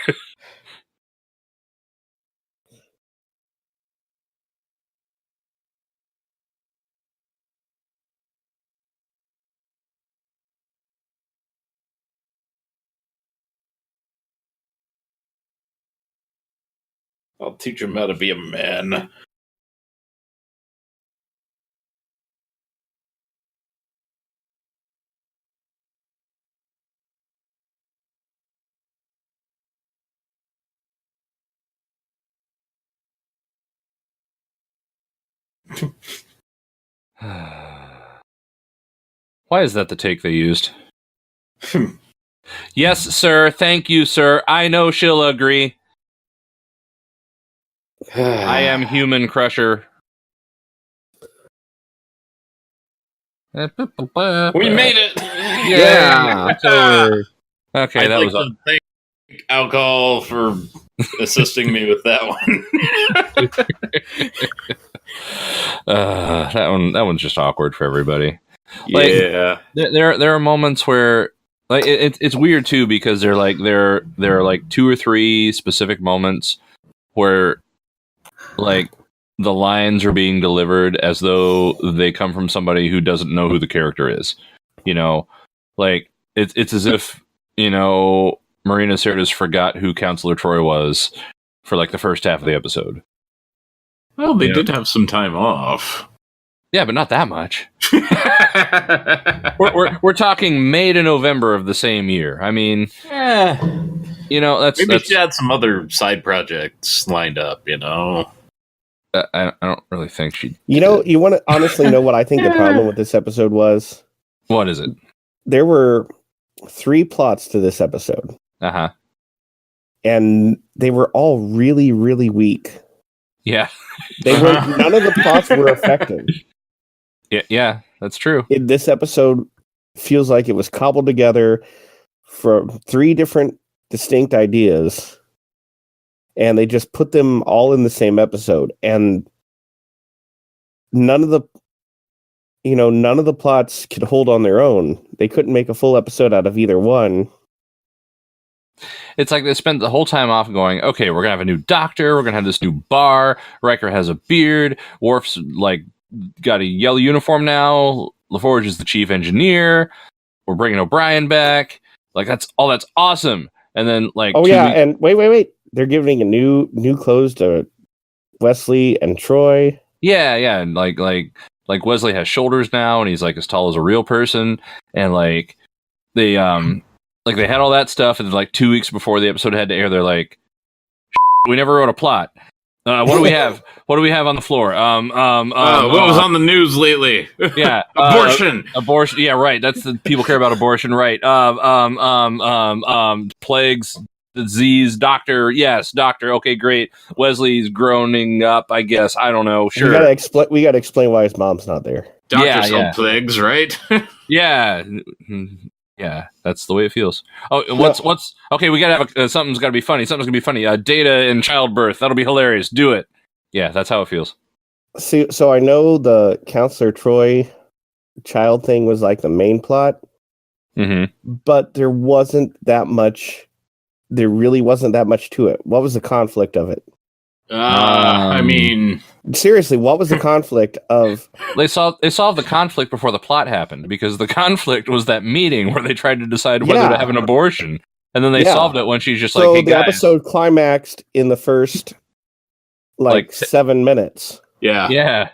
I'll teach him how to be a man. Why is that the take they used? Yes, sir. Thank you, sir. I know she'll agree. I am Human Crusher. We made it! Yeah. Okay, I'd that like was to thank Alcohol for assisting me with that one. that one's just awkward for everybody. Yeah. There are moments where like it's weird too, because there are like 2 or 3 specific moments where like the lines are being delivered as though they come from somebody who doesn't know who the character is. Like it's as if, Marina Sirtis forgot who Counselor Troy was for like the first half of the episode. Well, they did have some time off. Yeah, but not that much. we're talking May to November of the same year. I mean, that's maybe she had some other side projects lined up. I don't really think she. You want to honestly know what I think the problem with this episode was? What is it? There were 3 plots to this episode. Uh-huh. And they were all really, really weak. Yeah. None of the plots were effective. Yeah, that's true. This episode feels like it was cobbled together from 3 different distinct ideas, and they just put them all in the same episode. And none of the plots could hold on their own. They couldn't make a full episode out of either one. It's like they spent the whole time off going, okay, we're going to have a new doctor. We're going to have this new bar. Riker has a beard. Worf's like got a yellow uniform now. LaForge is the chief engineer. We're bringing O'Brien back. Like that's awesome. And then like, and wait. They're giving a new clothes to Wesley and Troy. Yeah. And like like Wesley has shoulders now, and he's like as tall as a real person, and like they they had all that stuff, and like 2 weeks before the episode had to air, they're like, we never wrote a plot. What do we have? What do we have on the floor? What was on the news lately? Yeah, abortion. Abortion. Yeah, right. That's the people care about abortion, right? Plagues, disease, doctor. Yes, doctor. Okay, great. Wesley's groaning up. I guess. I don't know. Sure. We gotta explain why his mom's not there. Doctors sell plagues, right? Yeah. Yeah, that's the way it feels. Oh, what's okay? We gotta have something's gotta be funny. Something's gonna be funny. Data and childbirth. That'll be hilarious. Do it. Yeah, that's how it feels. See, so I know the Counselor Troy child thing was like the main plot, but there wasn't that much. There really wasn't that much to it. What was the conflict of it? I mean, seriously, what was the conflict of? They solved the conflict before the plot happened, because the conflict was that meeting where they tried to decide whether to have an abortion, and then they solved it when she's just like, "Hey, the guys." episode climaxed in the first like 7 minutes. Yeah,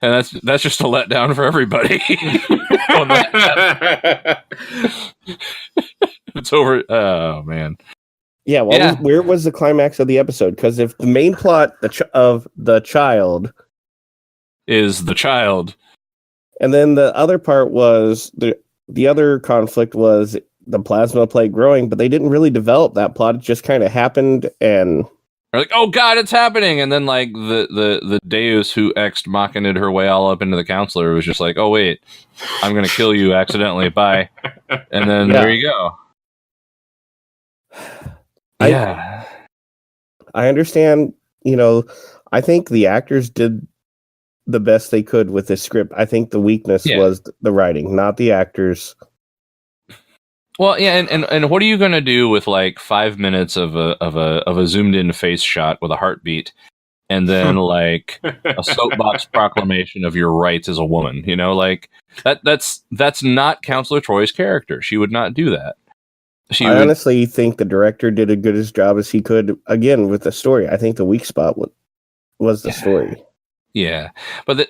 and that's just a letdown for everybody. It's over. Oh man. Yeah, where was the climax of the episode? Because if the main plot of the child is the child, and then the other part was the other conflict was the plasma plague growing, but they didn't really develop that plot. It just kind of happened, and they're like, "Oh God, it's happening!" And then like the Deus who machined her way all up into the counselor was just like, "Oh wait, I'm gonna kill you accidentally." Bye. And then there you go. Yeah, I understand. I think the actors did the best they could with this script. I think the weakness was the writing, not the actors. Well, yeah, and what are you gonna do with like 5 minutes of a zoomed in face shot with a heartbeat, and then like a soapbox proclamation of your rights as a woman? Like that's not Counselor Troy's character. She would not do that. I honestly think the director did as good a job as he could, again, with the story. I think the weak spot was the story. Yeah. But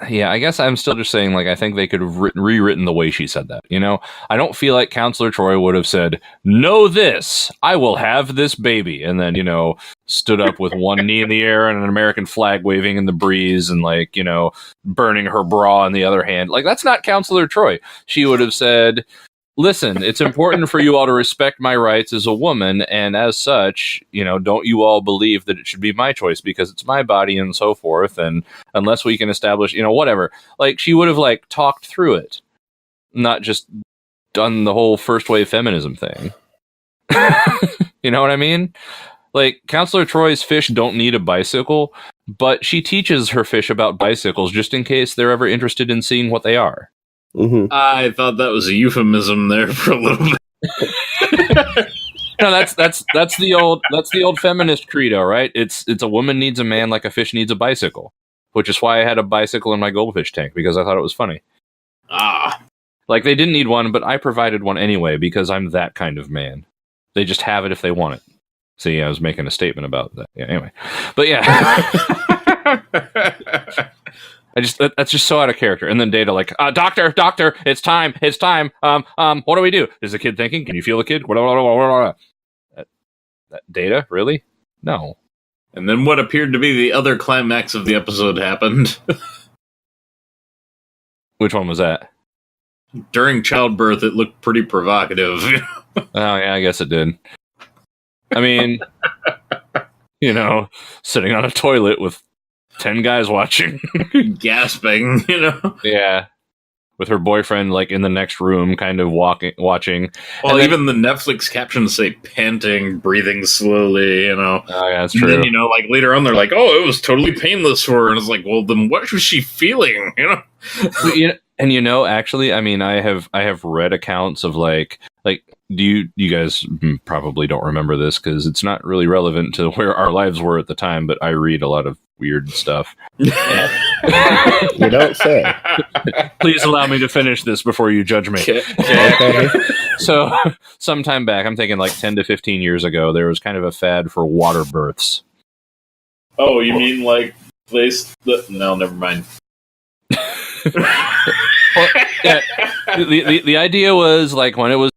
I guess I'm still just saying, like, I think they could have rewritten the way she said that. I don't feel like Counselor Troy would have said, "Know this, I will have this baby," and then, stood up with one knee in the air and an American flag waving in the breeze and, like, burning her bra in the other hand. Like, that's not Counselor Troy. She would have said, "Listen, it's important for you all to respect my rights as a woman, and as such, don't you all believe that it should be my choice because it's my body and so forth, and unless we can establish, whatever." Like, she would have, like, talked through it, not just done the whole first wave feminism thing. You know what I mean? Like, Counselor Troy's fish don't need a bicycle, but she teaches her fish about bicycles just in case they're ever interested in seeing what they are. Mm-hmm. I thought that was a euphemism there for a little bit. No, that's the old feminist credo, right? It's a woman needs a man like a fish needs a bicycle, which is why I had a bicycle in my goldfish tank, because I thought it was funny. Like, they didn't need one, but I provided one anyway because I'm that kind of man. They just have it if they want it. See, I was making a statement about that. Yeah, anyway, but yeah. That's just so out of character. And then Data like, doctor, it's time. What do we do? Is the kid thinking? Can you feel the kid? That Data? Really? No. And then what appeared to be the other climax of the episode happened. Which one was that? During childbirth, it looked pretty provocative. Oh, yeah, I guess it did. I mean, sitting on a toilet with 10 guys watching. Gasping, Yeah. With her boyfriend, like, in the next room, kind of watching. Well, and even the Netflix captions say panting, breathing slowly, Oh, yeah, that's true. And then, like, later on, they're like, "Oh, it was totally painless for her." And it's like, well, then what was she feeling, And actually, I mean, I have read accounts of, like, you guys probably don't remember this because it's not really relevant to where our lives were at the time, but I read a lot of weird stuff. You don't say. Please allow me to finish this before you judge me. Okay. So, sometime back, I'm thinking like 10 to 15 years ago, there was kind of a fad for water births. Oh, you mean like place that... No, never mind. Well, yeah, the idea was like when it was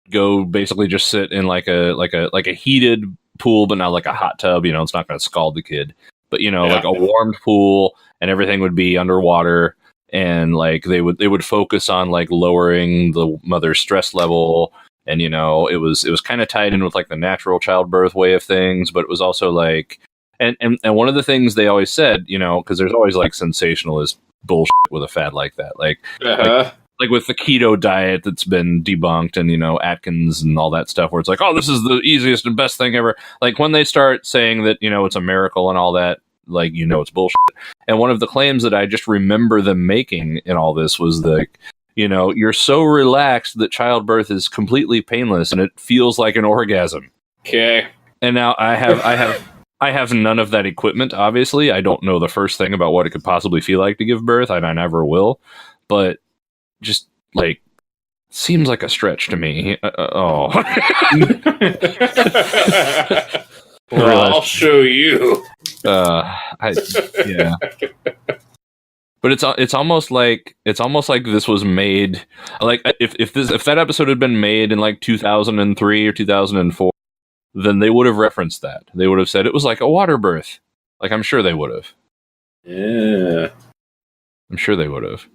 go basically just sit in like a heated pool, but not like a hot tub. It's not going to scald the kid, but like a warmed pool, and everything would be underwater, and like they would focus on like lowering the mother's stress level, and it was kind of tied in with like the natural childbirth way of things, but it was also like and one of the things they always said, because there's always like sensationalist bullshit with a fad like that, like with the keto diet that's been debunked, and Atkins and all that stuff, where it's like, oh, this is the easiest and best thing ever. Like when they start saying that it's a miracle and all that, like it's bullshit. And one of the claims that I just remember them making in all this was like, you're so relaxed that childbirth is completely painless and it feels like an orgasm. Okay. And now I have none of that equipment. Obviously, I don't know the first thing about what it could possibly feel like to give birth, and I never will. But just like seems like a stretch to me. Well, I'll show you. Yeah. But it's almost like this was made like if that episode had been made in like 2003 or 2004, then they would have referenced that. They would have said it was like a water birth. Like I'm sure they would have. Yeah. I'm sure they would have.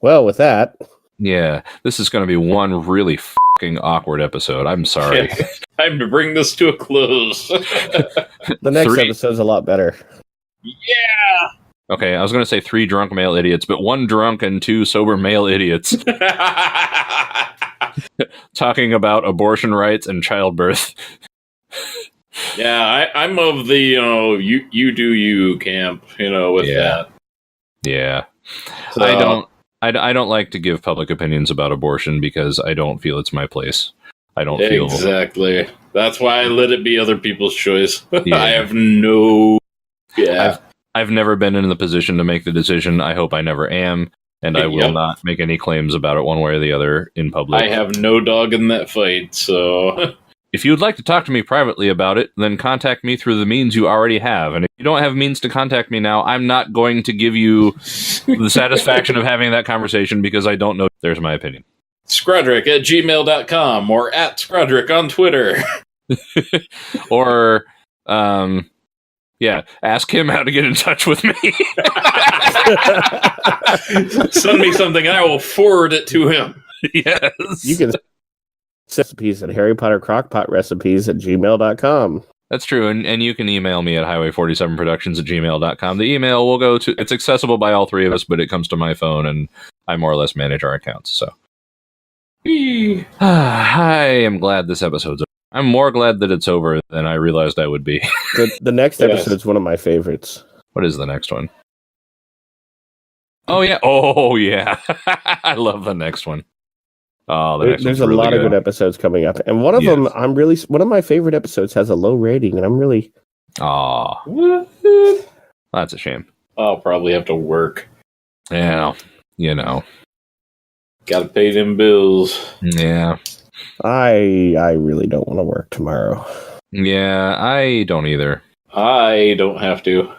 Well, with that, yeah, this is going to be one really fucking awkward episode. I'm sorry. Yeah. Time to bring this to a close. The next episode's a lot better. Yeah. Okay, I was going to say 3 drunk male idiots, but 1 drunk and 2 sober male idiots talking about abortion rights and childbirth. Yeah, I'm of the you do you camp. With that. Yeah, so, I don't like to give public opinions about abortion because I don't feel it's my place. I don't feel exactly. That's why I let it be other people's choice. Yeah. I have no. Yeah. I've never been in the position to make the decision. I hope I never am, and I will not make any claims about it one way or the other in public. I have no dog in that fight, so. If you would like to talk to me privately about it, then contact me through the means you already have. And if you don't have means to contact me now, I'm not going to give you the satisfaction of having that conversation because I don't know. There's my opinion. Scrodrick@gmail.com or @Scrodrick on Twitter. Or, ask him how to get in touch with me. Send me something, I will forward it to him. Yes. You can recipes at Harry Potter Crockpot recipes at gmail.com. That's true, and you can email me at highway47productions@gmail.com. The email will go to, it's accessible by all 3 of us, but it comes to my phone, and I more or less manage our accounts, so. I am glad this episode's over. I'm more glad that it's over than I realized I would be. The next episode's one of my favorites. What is the next one? Oh, yeah. I love the next one. Oh, there's a really lot of good episodes coming up, and one of them, one of my favorite episodes has a low rating, and I'm really. Oh, that's a shame. I'll probably have to work. Yeah, gotta pay them bills. Yeah, I really don't want to work tomorrow. Yeah, I don't either. I don't have to.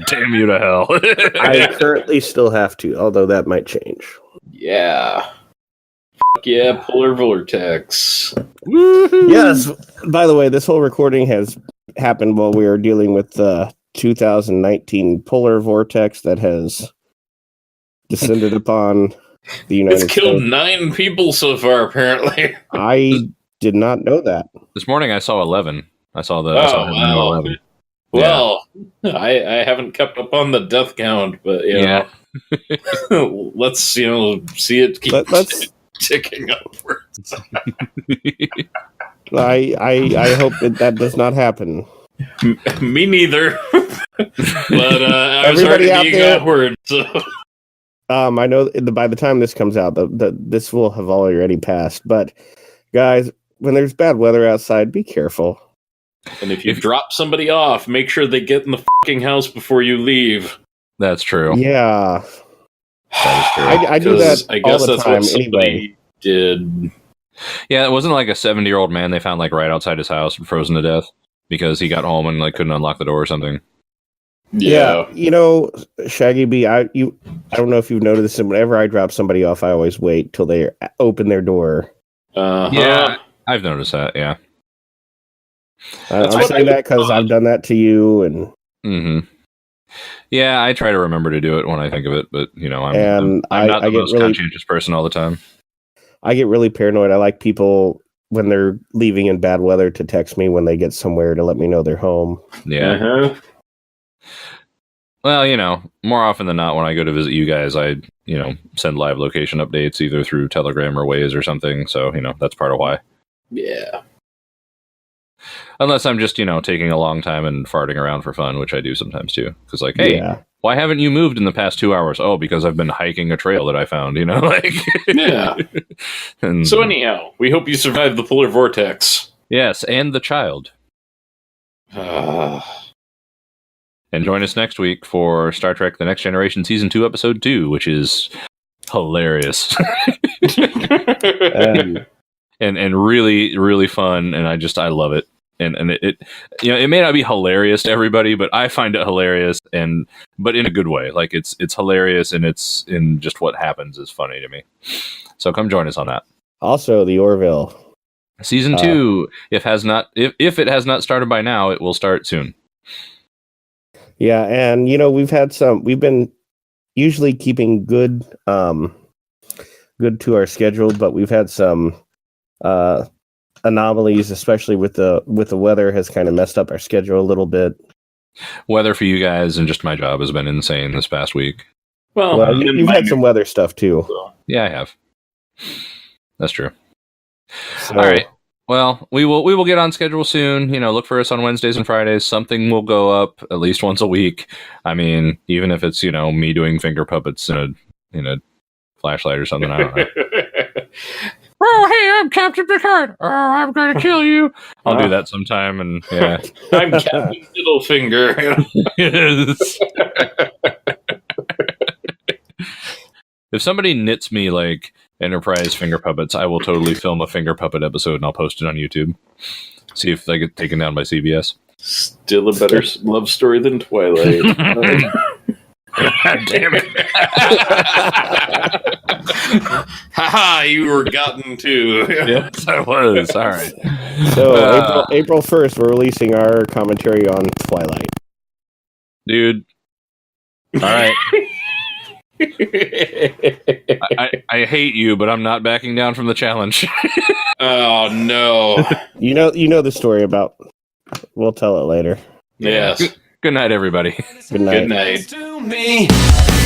Damn you to hell. I currently still have to, although that might change. Yeah. Fuck yeah, polar vortex. Woo-hoo. Yes. By the way, this whole recording has happened while we are dealing with the 2019 polar vortex that has descended upon the United States. It's killed 9 people so far, apparently. I did not know that. This morning I saw 11. I saw the wow. 11. Well, yeah. I haven't kept up on the death count, but yeah. Let's see it keep ticking upwards. I hope that does not happen. Me neither. But I was everybody out there. Outward, so. I know by the time this comes out, this will have already passed. But guys, when there's bad weather outside, be careful. And if you drop somebody off, make sure they get in the fucking house before you leave. That's true. Yeah. That is true. I do that I guess all the that's time what anyway. Did. Yeah, it wasn't like a 70-year-old man they found like right outside his house and frozen to death because he got home and like couldn't unlock the door or something. Yeah. You know, Shaggy B, I don't know if you've noticed this, whenever I drop somebody off, I always wait till they open their door. Yeah, I've noticed that. Yeah, I'm saying that because I've done that to you, and yeah, I try to remember to do it when I think of it, but you know, I'm not the most conscientious person all the time. I get really paranoid. I like people when they're leaving in bad weather to text me when they get somewhere to let me know they're home. Yeah. Well, you know, more often than not, when I go to visit you guys, I, you know, send live location updates either through Telegram or Waze or something. So, you know, that's part of why. Yeah. Unless I'm just, you know, taking a long time and farting around for fun, which I do sometimes too. Because, like, hey, why haven't you moved in the past 2 hours? Oh, because I've been hiking a trail that I found, you know, like. Yeah. And so anyhow, we hope you survived the polar vortex. Yes, and the child. And join us next week for Star Trek The Next Generation Season 2, Episode 2, which is hilarious. and really, really fun, and I love it. And it you know, it may not be hilarious to everybody, but I find it hilarious, but in a good way. Like, it's hilarious, and it's in just what happens is funny to me. So come join us on that. Also, the Orville. Season 2, if it has not started by now, it will start soon. Yeah, and you know, we've been usually keeping good to our schedule, but we've had some anomalies, especially with the weather, has kind of messed up our schedule a little bit. Weather for you guys and just my job has been insane this past week. Well you've had some weather stuff too. Yeah, I have. That's true. So, all right. Well, we will get on schedule soon. You know, look for us on Wednesdays and Fridays. Something will go up at least once a week. I mean, even if it's, you know, me doing finger puppets in a flashlight or something. I don't know. Oh, hey, I'm Captain Picard. Oh, I'm going to kill you. I'll do that sometime, and yeah. I'm Captain Littlefinger. Yes. If somebody knits me like Enterprise finger puppets, I will totally film a finger puppet episode and I'll post it on YouTube. See if they get taken down by CBS. Still a better love story than Twilight. God damn it. Haha, you were gotten too. Yes, I was. All right. So April 1st, we're releasing our commentary on Twilight. Dude. All right. I hate you, but I'm not backing down from the challenge. Oh no! You know the story about. We'll tell it later. Yes. Good night, everybody. Good night. Good night.